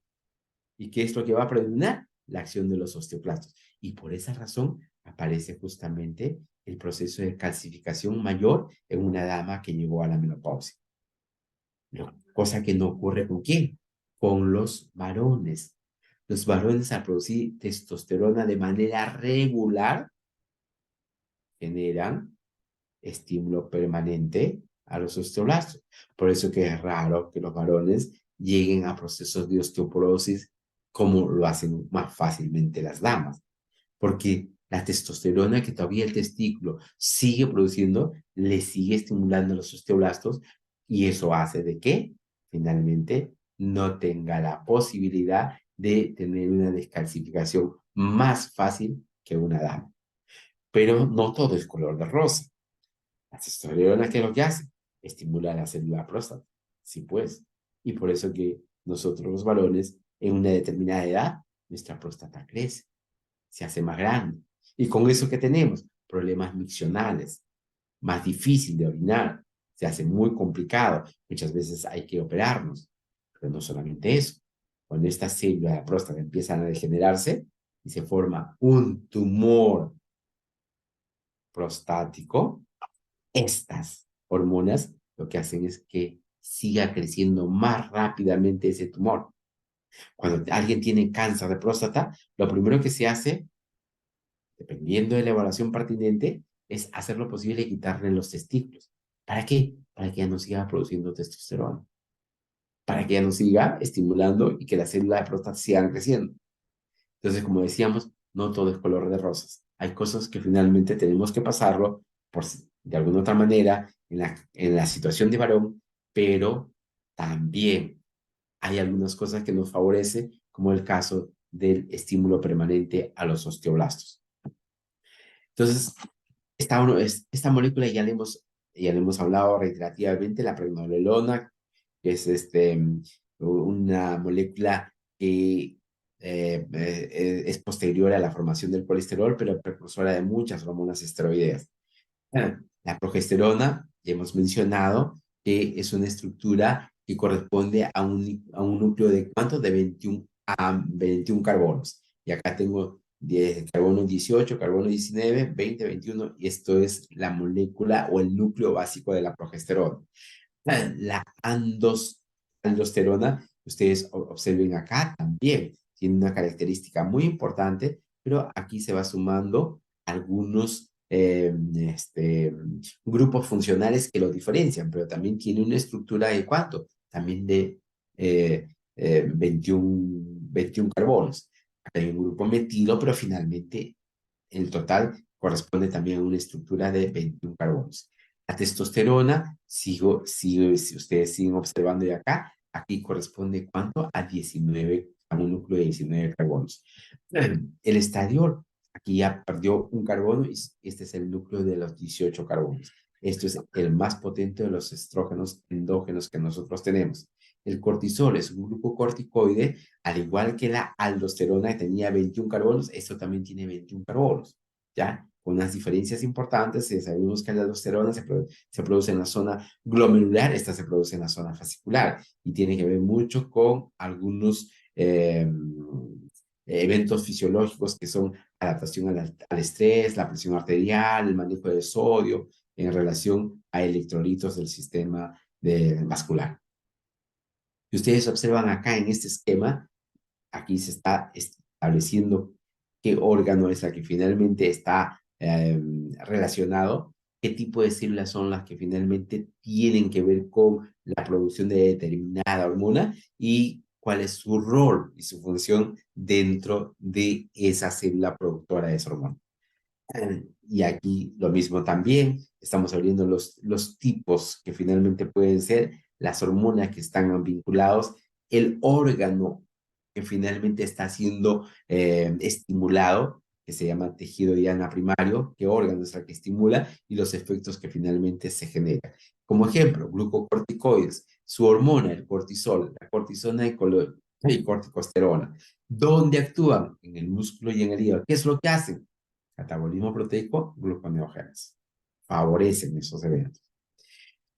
¿Y qué es lo que va a predominar? La acción de los osteoclastos. Y por esa razón aparece justamente el proceso de calcificación mayor en una dama que llegó a la menopausia. Cosa que no ocurre con quién? Con los varones. Los varones al producir testosterona de manera regular generan estímulo permanente a los osteoblastos. Por eso que es raro que los varones lleguen a procesos de osteoporosis como lo hacen más fácilmente las damas, porque la testosterona que todavía el testículo sigue produciendo le sigue estimulando los osteoblastos y eso hace de que finalmente no tenga la posibilidad de tener una descalcificación más fácil que una dama. Pero no todo es color de rosa. La testosterona, ¿qué es lo que hace? Estimula la célula próstata. Sí, pues. Y por eso que nosotros los varones, en una determinada edad, nuestra próstata crece, se hace más grande. Y con eso que tenemos, problemas miccionales, más difícil de orinar, se hace muy complicado. Muchas veces hay que operarnos. Pero no solamente eso. Cuando estas células de la próstata empiezan a degenerarse y se forma un tumor prostático, estas hormonas lo que hacen es que siga creciendo más rápidamente ese tumor. Cuando alguien tiene cáncer de próstata, lo primero que se hace, dependiendo de la evaluación pertinente, es hacer lo posible y quitarle los testículos. ¿Para qué? Para que ya no siga produciendo testosterona. Para que ya no siga estimulando y que las células de próstata sigan creciendo. Entonces, como decíamos, no todo es color de rosas. Hay cosas que finalmente tenemos que pasarlo de alguna otra manera en la situación de varón, pero también hay algunas cosas que nos favorecen, como el caso del estímulo permanente a los osteoblastos. Entonces, esta molécula ya le hemos hablado reiterativamente, la pregnenolona, que es una molécula que es posterior a la formación del colesterol, pero precursora de muchas hormonas esteroideas. La progesterona, ya hemos mencionado, que es una estructura que corresponde a un núcleo de ¿cuánto? De 21 carbonos. Y acá tengo 10, carbono 18, carbono 19, 20, 21, y esto es la molécula o el núcleo básico de la progesterona. La aldosterona, ustedes observen acá también, tiene una característica muy importante, pero aquí se va sumando algunos grupos funcionales que lo diferencian, pero también tiene una estructura de ¿cuánto? También de 21 carbonos. Acá hay un grupo metilo, pero finalmente el total corresponde también a una estructura de 21 carbonos. La testosterona, si ustedes siguen observando de acá, aquí corresponde ¿cuánto? A un núcleo de 19 carbonos. El estadiol, aquí ya perdió un carbono y este es el núcleo de los 18 carbonos. Esto es el más potente de los estrógenos endógenos que nosotros tenemos. El cortisol es un grupo corticoide, al igual que la aldosterona que tenía 21 carbonos, esto también tiene 21 carbonos, ¿ya? con unas diferencias importantes. Sabemos que la aldosterona se produce en la zona glomerular, esta se produce en la zona fascicular y tiene que ver mucho con algunos eventos fisiológicos que son adaptación al estrés, la presión arterial, el manejo de sodio en relación a electrolitos del sistema vascular. Si ustedes observan acá en este esquema, aquí se está estableciendo qué órgano es la que finalmente está relacionado, qué tipo de células son las que finalmente tienen que ver con la producción de determinada hormona y cuál es su rol y su función dentro de esa célula productora de esa hormona. Y aquí lo mismo también, estamos abriendo los tipos que finalmente pueden ser las hormonas que están vinculados, el órgano que finalmente está siendo estimulado, que se llama tejido diana primario, qué órgano es el que estimula y los efectos que finalmente se generan. Como ejemplo, glucocorticoides, su hormona, el cortisol, la cortisona y corticosterona. ¿Dónde actúan? En el músculo y en el hígado. ¿Qué es lo que hacen? Catabolismo proteico, gluconeogénesis. Favorecen esos eventos.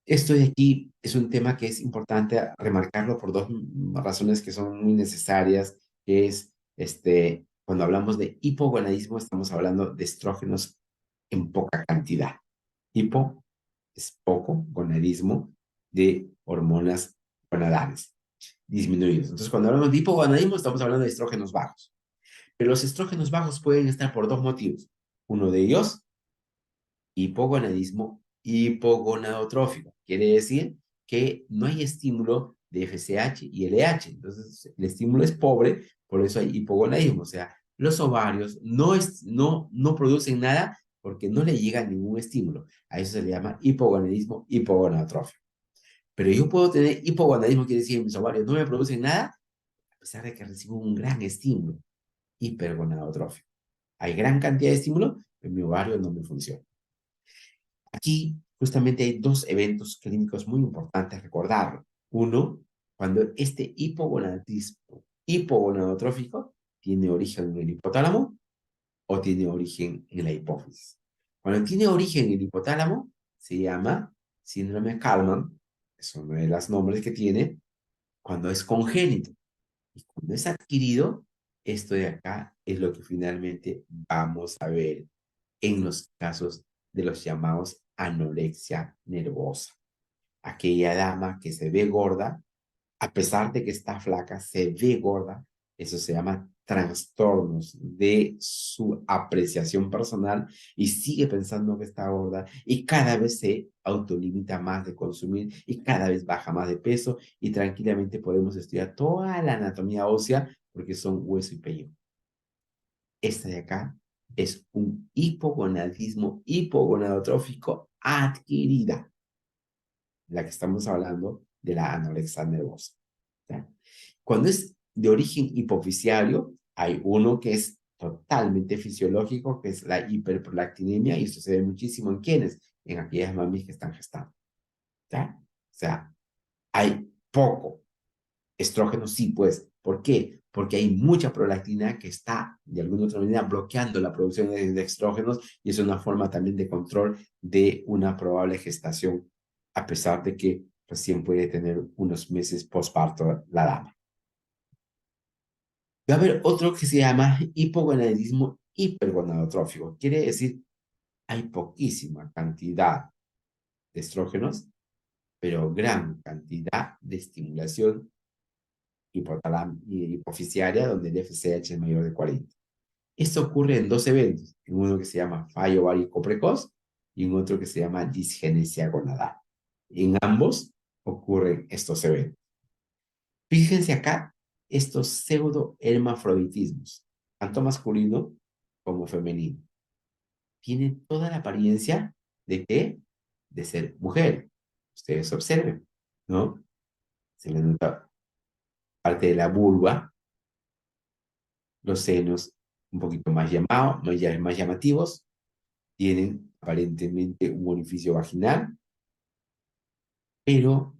Esto de aquí es un tema que es importante remarcarlo por dos razones que son muy necesarias, que es, cuando hablamos de hipogonadismo, estamos hablando de estrógenos en poca cantidad. Hipo es poco, gonadismo de hormonas gonadales disminuidos. Entonces, cuando hablamos de hipogonadismo, estamos hablando de estrógenos bajos. Pero los estrógenos bajos pueden estar por dos motivos. Uno de ellos, hipogonadismo hipogonadotrófico. Quiere decir que no hay estímulo de FSH y LH. Entonces, el estímulo es pobre, por eso hay hipogonadismo. O sea, los ovarios no producen nada porque no le llega ningún estímulo. A eso se le llama hipogonadismo hipogonadotrófico. Pero yo puedo tener hipogonadismo, quiere decir que mis ovarios no me producen nada, a pesar de que recibo un gran estímulo, hipergonadotrófico. Hay gran cantidad de estímulo, pero mi ovario no me funciona. Aquí justamente hay dos eventos clínicos muy importantes recordarlo. Uno, cuando este hipogonadismo hipogonadotrófico tiene origen en el hipotálamo o tiene origen en la hipófisis. Cuando tiene origen en el hipotálamo, se llama síndrome de Kallmann, es uno de los nombres que tiene, cuando es congénito. Y cuando es adquirido, esto de acá es lo que finalmente vamos a ver en los casos de los llamados anorexia nervosa. Aquella dama que se ve gorda, a pesar de que está flaca, se ve gorda, eso se llama trastornos de su apreciación personal y sigue pensando que está gorda y cada vez se autolimita más de consumir y cada vez baja más de peso y tranquilamente podemos estudiar toda la anatomía ósea porque son hueso y pellejo. Esta de acá es un hipogonadismo hipogonadotrófico adquirida, la que estamos hablando de la anorexia nervosa. ¿Ya? Cuando es de origen hipofisiario, hay uno que es totalmente fisiológico, que es la hiperprolactinemia, y esto se ve muchísimo en quienes, en aquellas mamis que están gestando. ¿Ya? O sea, hay poco estrógeno, sí, pues. ¿Por qué? Porque hay mucha prolactina que está, de alguna otra manera, bloqueando la producción de estrógenos y es una forma también de control de una probable gestación, a pesar de que recién puede tener unos meses postparto la dama. Va a haber otro que se llama hipogonadismo hipergonadotrófico. Quiere decir, hay poquísima cantidad de estrógenos, pero gran cantidad de estimulación hipoficiaria, donde el FSH es mayor de 40. Esto ocurre en dos eventos, en uno que se llama fallo ovárico precoz y en otro que se llama disgenesia gonadal. En ambos ocurren estos eventos. Fíjense acá estos pseudohermafroditismos, tanto masculino como femenino. Tienen toda la apariencia de qué? De ser mujer. Ustedes observen, ¿no? Se le nota parte de la vulva, los senos un poquito más más llamativos, tienen aparentemente un orificio vaginal, pero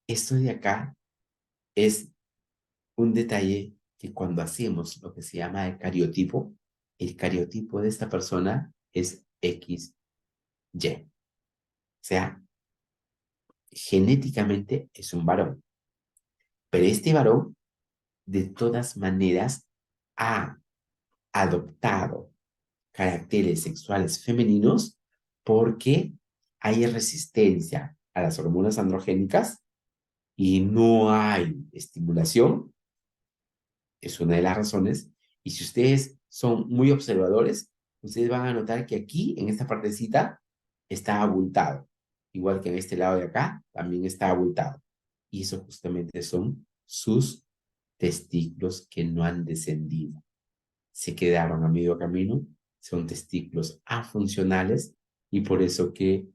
esto de acá es un detalle que cuando hacemos lo que se llama el cariotipo de esta persona es XY. O sea, genéticamente es un varón, pero este varón de todas maneras ha adoptado caracteres sexuales femeninos porque hay resistencia a las hormonas androgénicas y no hay estimulación, es una de las razones. Y si ustedes son muy observadores, ustedes van a notar que aquí, en esta partecita, está abultado. Igual que en este lado de acá, también está abultado. Y eso justamente son sus testículos que no han descendido. Se quedaron a medio camino, son testículos afuncionales y por eso que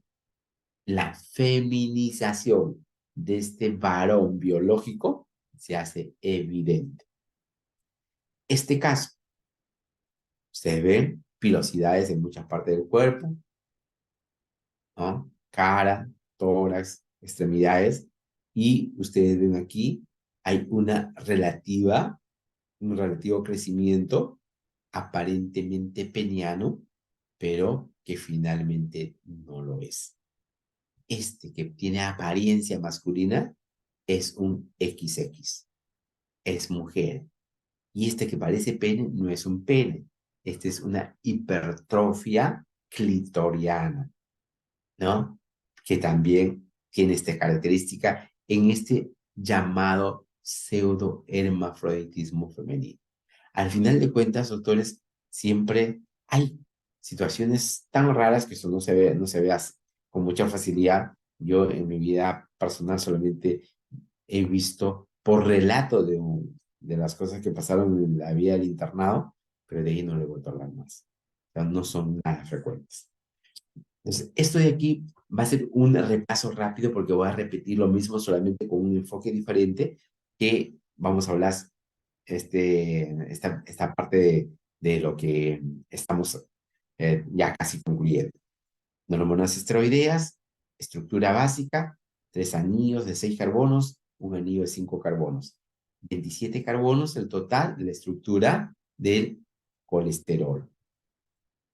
la feminización de este varón biológico se hace evidente. Este caso, se ven pilosidades en muchas partes del cuerpo, ¿no? Cara, tórax, extremidades, y ustedes ven aquí, hay un relativo crecimiento aparentemente peniano, pero que finalmente no lo es. Este que tiene apariencia masculina es un XX, es mujer. Y este que parece pene no es un pene, este es una hipertrofia clitoriana, ¿no? Que también tiene esta característica en este llamado pseudohermafroditismo femenino. Al final de cuentas, doctores, siempre hay situaciones tan raras que eso no se ve así, con mucha facilidad. Yo en mi vida personal solamente he visto por relato de las cosas que pasaron en la vida del internado, pero de ahí no le he vuelto a hablar más. O sea, no son nada frecuentes. Entonces, esto de aquí va a ser un repaso rápido porque voy a repetir lo mismo solamente con un enfoque diferente que vamos a hablar esta parte de lo que estamos ya casi concluyendo. Hormonas esteroideas, estructura básica, 3 anillos de 6 carbonos, un anillo de 5 carbonos. 27 carbonos el total de la estructura del colesterol.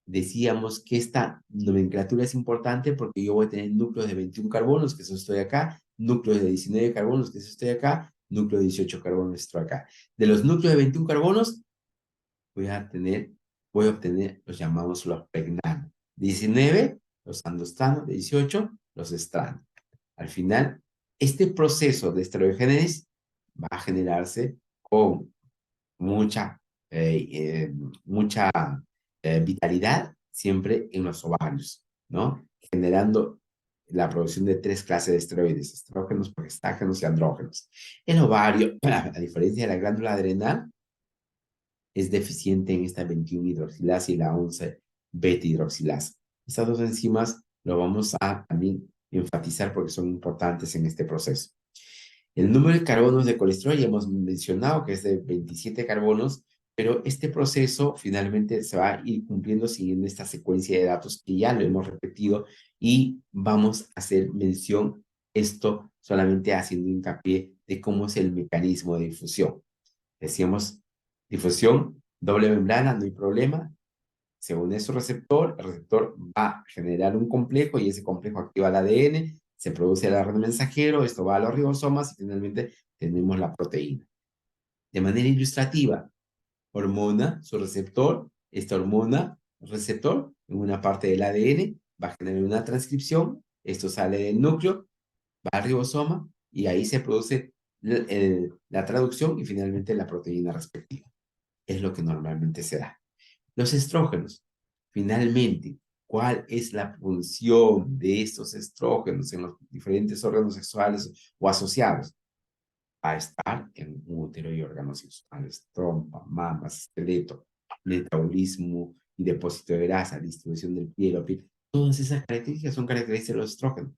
Decíamos que esta nomenclatura es importante porque yo voy a tener núcleos de 21 carbonos, que eso estoy acá, núcleos de 19 carbonos, que eso estoy acá, núcleo de 18 carbonos, estoy acá. De los núcleos de 21 carbonos, voy a obtener los llamados los pregnanos. 19, los andostanos, 18, los estranos. Al final, este proceso de esteroigénesis va a generarse con mucha, eh, eh, mucha vitalidad siempre en los ovarios, ¿no? Generando la producción de 3 clases de esteroides, estrógenos, progestágenos y andrógenos. El ovario, a diferencia de la glándula adrenal, es deficiente en esta 21 hidroxilasa y la 11 beta hidroxilasa. Estas dos enzimas lo vamos a también enfatizar porque son importantes en este proceso. El número de carbonos de colesterol ya hemos mencionado que es de 27 carbonos, pero este proceso finalmente se va a ir cumpliendo siguiendo esta secuencia de datos que ya lo hemos repetido y vamos a hacer mención esto solamente haciendo hincapié de cómo es el mecanismo de difusión. Decíamos, difusión, doble membrana, no hay problema. Según su receptor, el receptor va a generar un complejo y ese complejo activa el ADN, se produce el ARN mensajero, esto va a los ribosomas y finalmente tenemos la proteína. De manera ilustrativa, hormona, su receptor, esta hormona, receptor, en una parte del ADN, va a generar una transcripción, esto sale del núcleo, va al ribosoma y ahí se produce la traducción y finalmente la proteína respectiva. Es lo que normalmente se da. Los estrógenos, finalmente, ¿cuál es la función de estos estrógenos en los diferentes órganos sexuales o asociados? A estar en útero y órganos sexuales, trompa, mamas, esqueleto, metabolismo y depósito de grasa, distribución del piel. Todas esas características son características de los estrógenos.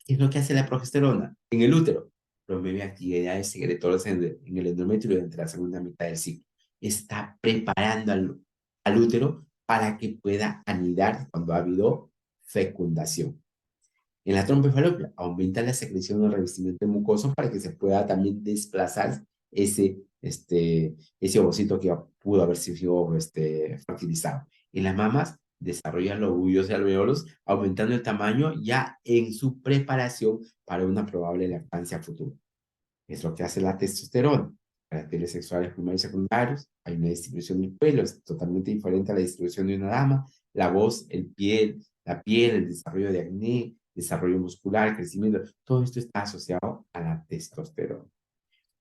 ¿Qué es lo que hace la progesterona? En el útero, promueve actividades secretorias en el endometrio durante la segunda mitad del ciclo. Está preparando al útero para que pueda anidar cuando ha habido fecundación. En la trompa de falopio, aumenta la secreción del revestimiento mucoso para que se pueda también desplazar ese ovocito que pudo haber sido fertilizado. En las mamas, desarrolla lóbulos y alvéolos, aumentando el tamaño ya en su preparación para una probable lactancia futura. Es lo que hace la testosterona. Caracteres sexuales primarios y secundarios, hay una distribución del pelo, es totalmente diferente a la distribución de una dama, la voz, la piel, el desarrollo de acné, desarrollo muscular, crecimiento, todo esto está asociado a la testosterona.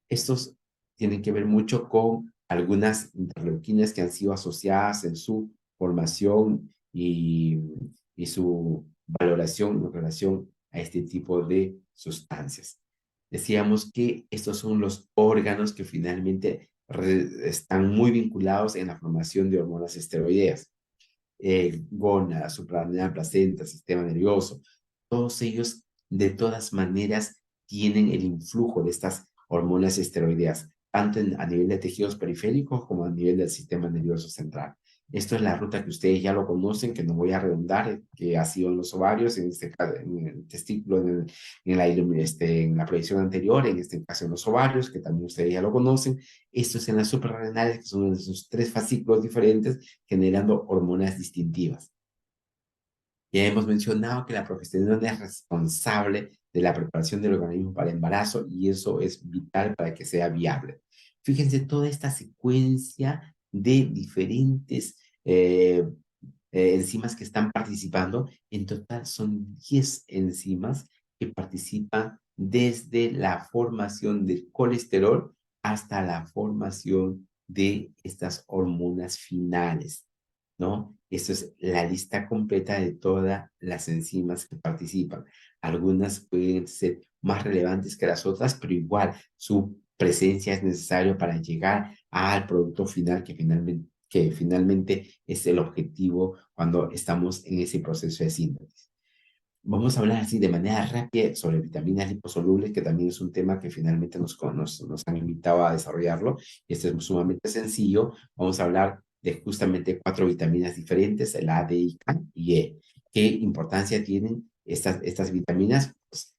Estos tienen que ver mucho con algunas interleuquinas que han sido asociadas en su formación y su valoración en relación a este tipo de sustancias. Decíamos que estos son los órganos que finalmente están muy vinculados en la formación de hormonas esteroideas. Gónada, suprarrenal, placenta, sistema nervioso, todos ellos de todas maneras tienen el influjo de estas hormonas esteroideas, tanto a nivel de tejidos periféricos como a nivel del sistema nervioso central. Esto es la ruta que ustedes ya lo conocen, que no voy a redundar, que ha sido en los ovarios, en este caso, en el testículo, en la proyección anterior, en este caso en los ovarios, que también ustedes ya lo conocen. Esto es en las suprarrenales, que son esos tres fascículos diferentes, generando hormonas distintivas. Ya hemos mencionado que la progesterona es responsable de la preparación del organismo para el embarazo y eso es vital para que sea viable. Fíjense toda esta secuencia de diferentes enzimas que están participando. En total son 10 enzimas que participan desde la formación del colesterol hasta la formación de estas hormonas finales, ¿no? Esto es la lista completa de todas las enzimas que participan. Algunas pueden ser más relevantes que las otras, pero igual su presencia es necesaria para llegar al producto final que finalmente es el objetivo cuando estamos en ese proceso de síntesis. Vamos a hablar así de manera rápida sobre vitaminas liposolubles, que también es un tema que finalmente nos han invitado a desarrollarlo. Y esto es sumamente sencillo. Vamos a hablar de justamente 4 vitaminas diferentes, el A, D, I, K y E. ¿Qué importancia tienen estas vitaminas? Pues,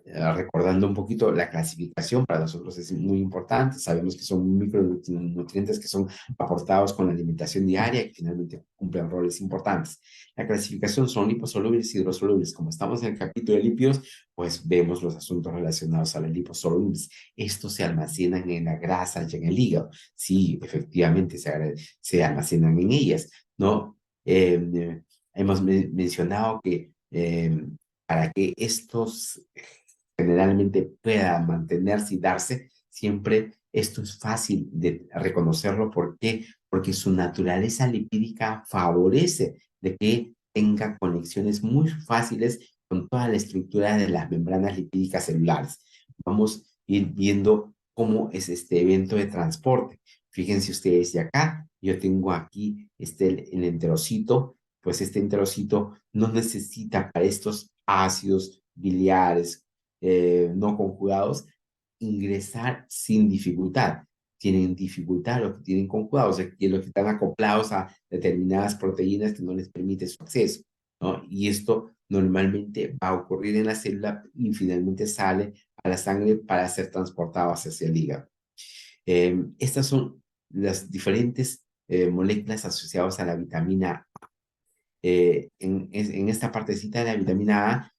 recordando un poquito la clasificación, para nosotros es muy importante. Sabemos que son micronutrientes que son aportados con la alimentación diaria y que finalmente cumplen roles importantes. La clasificación son liposolubles y hidrosolubles. Como estamos en el capítulo de lípidos, pues vemos los asuntos relacionados a las liposolubles. Estos se almacenan en la grasa y en el hígado. Sí, efectivamente se almacenan en ellas, ¿no? Hemos mencionado que para que estos generalmente puedan mantenerse y darse, siempre esto es fácil de reconocerlo. ¿Por qué? Porque su naturaleza lipídica favorece de que tenga conexiones muy fáciles con toda la estructura de las membranas lipídicas celulares. Vamos a ir viendo cómo es este evento de transporte. Fíjense ustedes, de acá yo tengo aquí el enterocito, pues este enterocito no necesita para estos ácidos biliares no conjugados ingresar sin dificultad. Tienen dificultad los que tienen conjugados, los que están acoplados a determinadas proteínas que no les permite su acceso, ¿no? Y esto normalmente va a ocurrir en la célula y finalmente sale a la sangre para ser transportado hacia el hígado. Estas son las diferentes moléculas asociadas a la vitamina A. En esta partecita de la vitamina A,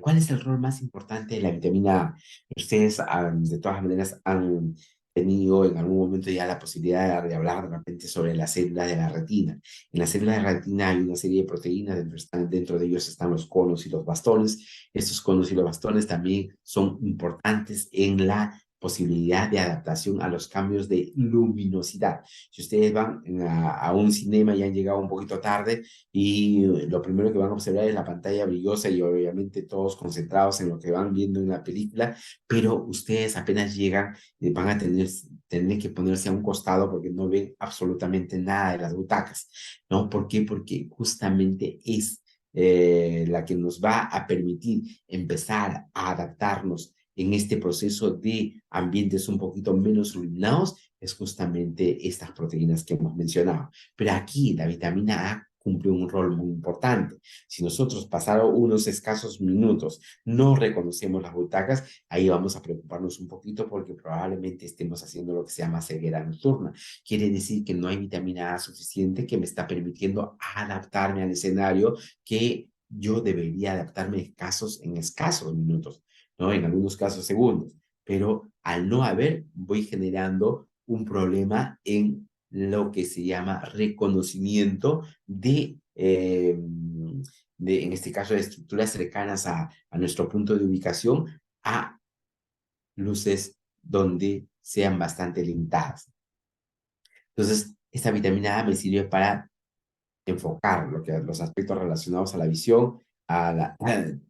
¿cuál es el rol más importante de la vitamina A? Ustedes, de todas maneras, han tenido en algún momento ya la posibilidad de hablar de repente sobre la célula de la retina. En la célula de la retina hay una serie de proteínas, dentro de ellos están los conos y los bastones. Estos conos y los bastones también son importantes en la posibilidad de adaptación a los cambios de luminosidad. Si ustedes van a un cinema y han llegado un poquito tarde, y lo primero que van a observar es la pantalla brillosa y obviamente todos concentrados en lo que van viendo en la película, pero ustedes apenas llegan van a tener que ponerse a un costado porque no ven absolutamente nada de las butacas, ¿no? ¿Por qué? Porque justamente es la que nos va a permitir empezar a adaptarnos en este proceso de ambientes un poquito menos iluminados, es justamente estas proteínas que hemos mencionado. Pero aquí la vitamina A cumple un rol muy importante. Si nosotros pasaron unos escasos minutos no reconocemos las butacas, ahí vamos a preocuparnos un poquito porque probablemente estemos haciendo lo que se llama ceguera nocturna. Quiere decir que no hay vitamina A suficiente que me está permitiendo adaptarme al escenario que yo debería adaptarme en escasos minutos, ¿no? En algunos casos segundos. Pero al no haber, voy generando un problema en lo que se llama reconocimiento en este caso, de estructuras cercanas a nuestro punto de ubicación, a luces donde sean bastante limitadas. Entonces, esta vitamina A me sirve para enfocar los aspectos relacionados a la visión,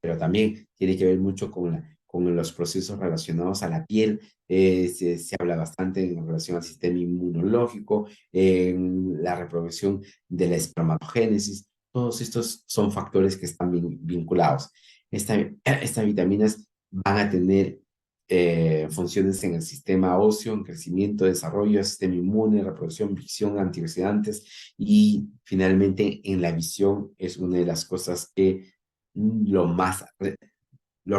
pero también tiene que ver mucho con los procesos relacionados a la piel. Se habla bastante en relación al sistema inmunológico, en la reproducción de la espermatogénesis. Todos estos son factores que están vinculados. Estas vitaminas van a tener funciones en el sistema óseo, en crecimiento, desarrollo, sistema inmune, reproducción, visión, antioxidantes y finalmente en la visión es una de las cosas que lo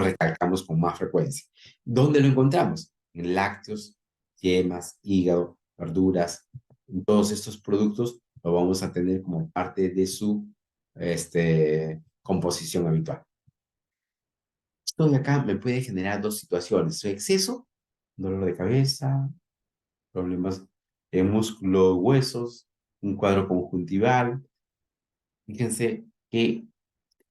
recalcamos con más frecuencia. ¿Dónde lo encontramos? En lácteos, yemas, hígado, verduras. En todos estos productos lo vamos a tener como parte de su composición habitual. Esto de acá me puede generar dos situaciones: su exceso, dolor de cabeza, problemas de músculo, huesos, un cuadro conjuntival. Fíjense que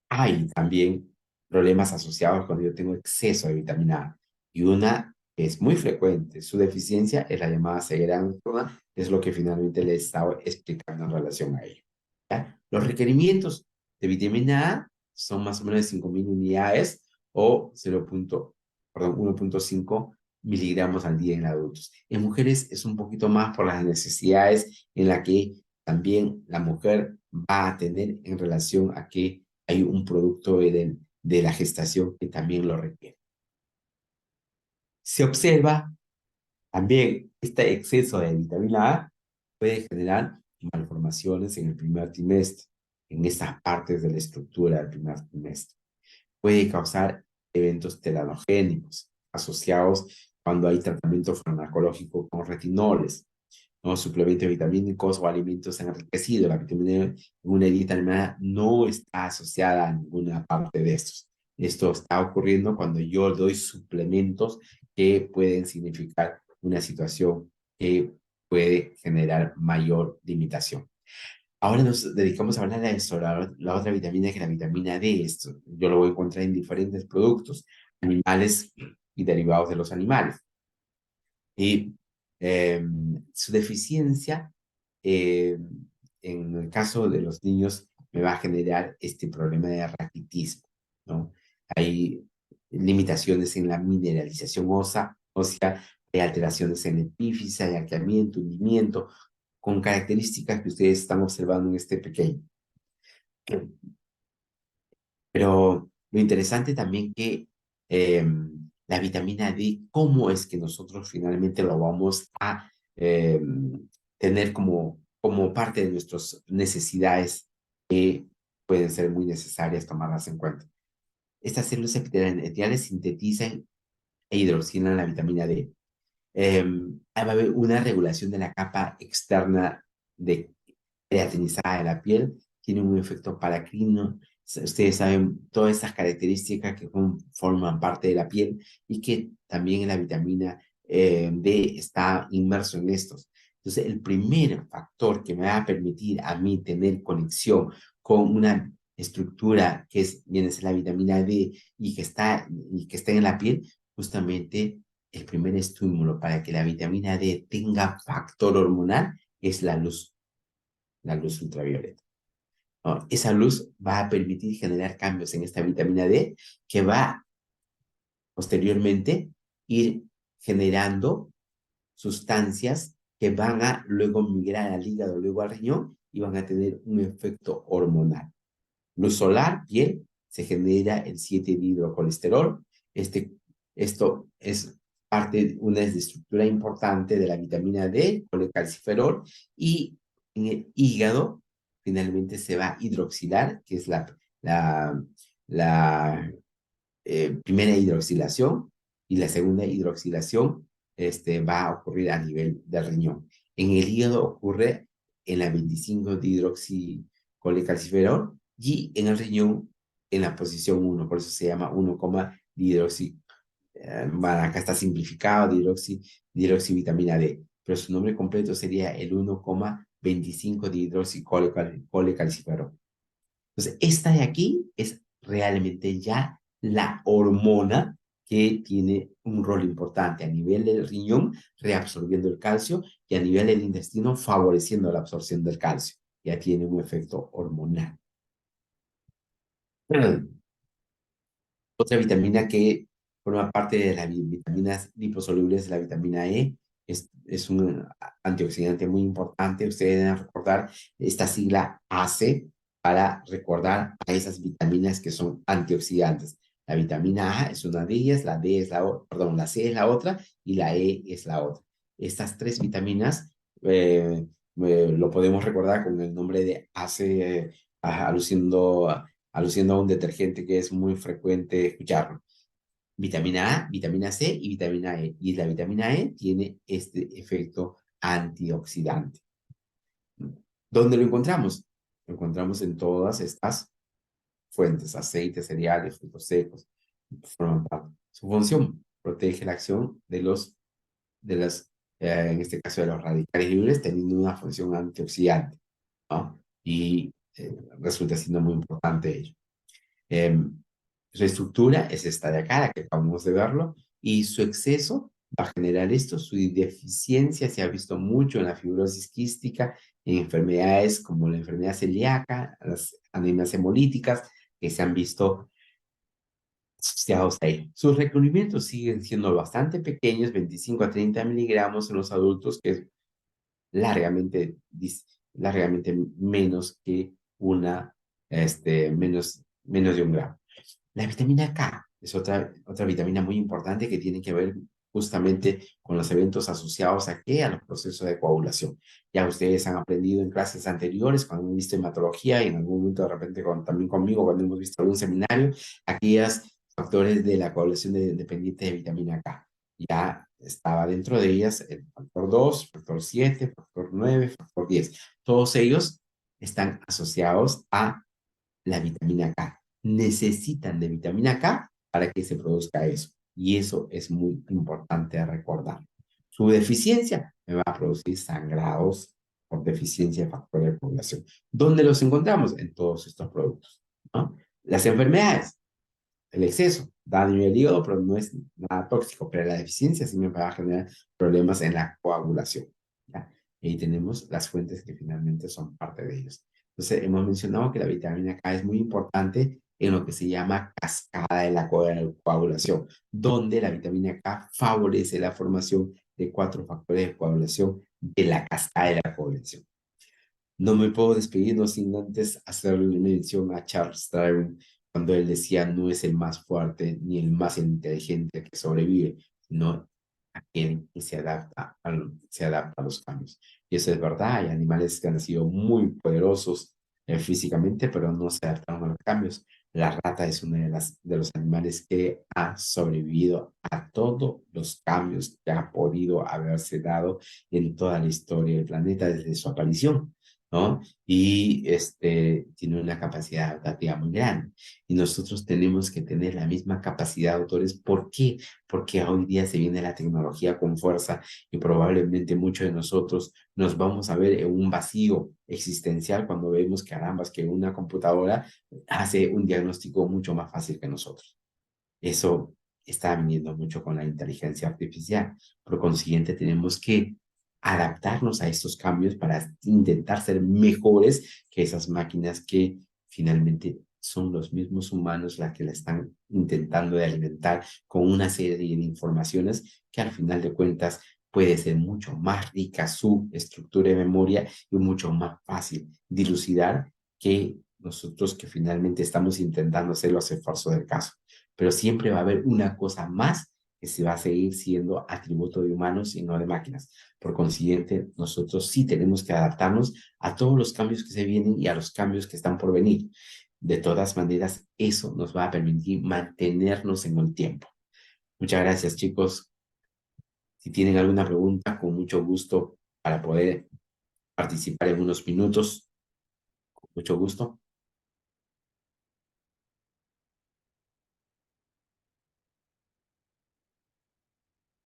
hay también problemas asociados cuando yo tengo exceso de vitamina A. Y una que es muy frecuente, su deficiencia, es la llamada ceguera nocturna, es lo que finalmente le he estado explicando en relación a ello. ¿Ya? Los requerimientos de vitamina A son más o menos de 5.000 unidades o 1.5 miligramos al día en adultos. En mujeres es un poquito más por las necesidades en la que también la mujer va a tener en relación a que hay un producto de la gestación que también lo requiere. Se observa también este exceso de vitamina A puede generar malformaciones en el primer trimestre, en esas partes de la estructura del primer trimestre. Puede causar eventos telanogénicos asociados cuando hay tratamiento farmacológico con retinoles, ¿no? Suplementos vitamínicos o alimentos enriquecidos. La vitamina en una dieta animal no está asociada a ninguna parte de estos. Esto está ocurriendo cuando yo doy suplementos que pueden significar una situación que puede generar mayor limitación. Ahora nos dedicamos a hablar de esto, la otra vitamina que es la vitamina D. Esto yo lo voy a encontrar en diferentes productos, animales y derivados de los animales. Y su deficiencia, eh, en el caso de los niños, me va a generar este problema de raquitismo, ¿no? Hay limitaciones en la mineralización ósea, hay alteraciones en la epífisis, hay arqueamiento, hundimiento, con características que ustedes están observando en este pequeño. Pero lo interesante también que la vitamina D, ¿cómo es que nosotros finalmente lo vamos a tener como parte de nuestras necesidades que pueden ser muy necesarias tomarlas en cuenta? Estas células epiteliales sintetizan e hidroxilan la vitamina D. Va a haber una regulación de la capa externa de creatinizada de la piel, tiene un efecto paracrino. Ustedes saben todas esas características que forman parte de la piel y que también en la vitamina D está inmerso en estos. Entonces, el primer factor que me va a permitir a mí tener conexión con una estructura viene a ser la vitamina D y que está en la piel, justamente el primer estímulo para que la vitamina D tenga factor hormonal es la luz ultravioleta, ¿no? Esa luz va a permitir generar cambios en esta vitamina D que va posteriormente ir generando sustancias que van a luego migrar al hígado, luego al riñón y van a tener un efecto hormonal. Luz solar, piel, se genera el 7-dihidrocolesterol. Esto es parte de una estructura importante de la vitamina D, colecalciferol, y en el hígado finalmente se va a hidroxilar, que es la, la primera hidroxilación, y la segunda hidroxilación va a ocurrir a nivel del riñón. En el hígado ocurre en la 25 dihidroxicolecalciferol y en el riñón en la posición 1, por eso se llama 1, dihidroxi. Bueno, acá está simplificado, dihidroxivitamina D, pero su nombre completo sería el 1,25 dihidroxicolecalciferol. Entonces, esta de aquí es realmente ya la hormona que tiene un rol importante a nivel del riñón, reabsorbiendo el calcio, y a nivel del intestino, favoreciendo la absorción del calcio. Ya tiene un efecto hormonal. Otra vitamina que forma parte de las vitaminas liposolubles es la vitamina E. Es un antioxidante muy importante. Ustedes deben recordar esta sigla AC para recordar a esas vitaminas que son antioxidantes. La vitamina A es una de ellas, la D es la otra, perdón, la C es la otra y la E es la otra. Estas tres vitaminas lo podemos recordar con el nombre de AC, aluciendo a un detergente que es muy frecuente escucharlo. Vitamina A, vitamina C y vitamina E. Y la vitamina E tiene este efecto antioxidante. ¿Dónde lo encontramos? Lo encontramos en todas estas fuentes, aceites, cereales, frutos secos, forman parte. Su función, protege la acción en este caso de los radicales libres, teniendo una función antioxidante, ¿no? Y resulta siendo muy importante ello. Su estructura es esta de acá, la que acabamos de verlo, y su exceso va a generar esto. Su deficiencia se ha visto mucho en la fibrosis quística, en enfermedades como la enfermedad celíaca, las anemias hemolíticas, que se han visto asociados a ello. Sus requerimientos siguen siendo bastante pequeños, 25 a 30 miligramos en los adultos, que es largamente, largamente menos que menos de 1 gramo. La vitamina K es otra vitamina muy importante que tiene que ver justamente con los eventos asociados a qué, a los procesos de coagulación. Ya ustedes han aprendido en clases anteriores, cuando hemos visto hematología y en algún momento de repente también conmigo, cuando hemos visto algún seminario, aquellos factores de la coagulación dependiente de vitamina K. Ya estaba dentro de ellas el factor 2, factor 7, factor 9, factor 10. Todos ellos están asociados a la vitamina K. Necesitan de vitamina K para que se produzca eso. Y eso es muy importante de recordar. Su deficiencia me va a producir sangrados por deficiencia de factores de coagulación. ¿Dónde los encontramos? En todos estos productos, ¿no? Las enfermedades, el exceso, daño al hígado, pero no es nada tóxico, pero la deficiencia sí me va a generar problemas en la coagulación, ¿ya? Y ahí tenemos las fuentes que finalmente son parte de ellos. Entonces, hemos mencionado que la vitamina K es muy importante en lo que se llama cascada de la coagulación, donde la vitamina K favorece la formación de 4 factores de coagulación de la cascada de la coagulación. No me puedo despedir no sin antes hacerle mención a Charles Darwin cuando él decía no es el más fuerte ni el más inteligente el que sobrevive, sino aquel que se adapta a los cambios. Y eso es verdad, hay animales que han sido muy poderosos físicamente, pero no se adaptaron a los cambios. La rata es uno de los animales que ha sobrevivido a todos los cambios que ha podido haberse dado en toda la historia del planeta desde su aparición, ¿no? Y tiene una capacidad adaptativa muy grande. Y nosotros tenemos que tener la misma capacidad, autores. ¿Por qué? Porque hoy día se viene la tecnología con fuerza y probablemente muchos de nosotros nos vamos a ver en un vacío existencial cuando vemos que carambas, que una computadora hace un diagnóstico mucho más fácil que nosotros. Eso está viniendo mucho con la inteligencia artificial. Por consiguiente, tenemos que adaptarnos a estos cambios para intentar ser mejores que esas máquinas que finalmente son los mismos humanos las que la están intentando de alimentar con una serie de informaciones que al final de cuentas puede ser mucho más rica su estructura de memoria y mucho más fácil dilucidar que nosotros que finalmente estamos intentando hacer los esfuerzos del caso. Pero siempre va a haber una cosa más que se va a seguir siendo atributo de humanos y no de máquinas. Por consiguiente, nosotros sí tenemos que adaptarnos a todos los cambios que se vienen y a los cambios que están por venir. De todas maneras, eso nos va a permitir mantenernos en el tiempo. Muchas gracias, chicos. Si tienen alguna pregunta, con mucho gusto para poder participar en unos minutos. Con mucho gusto.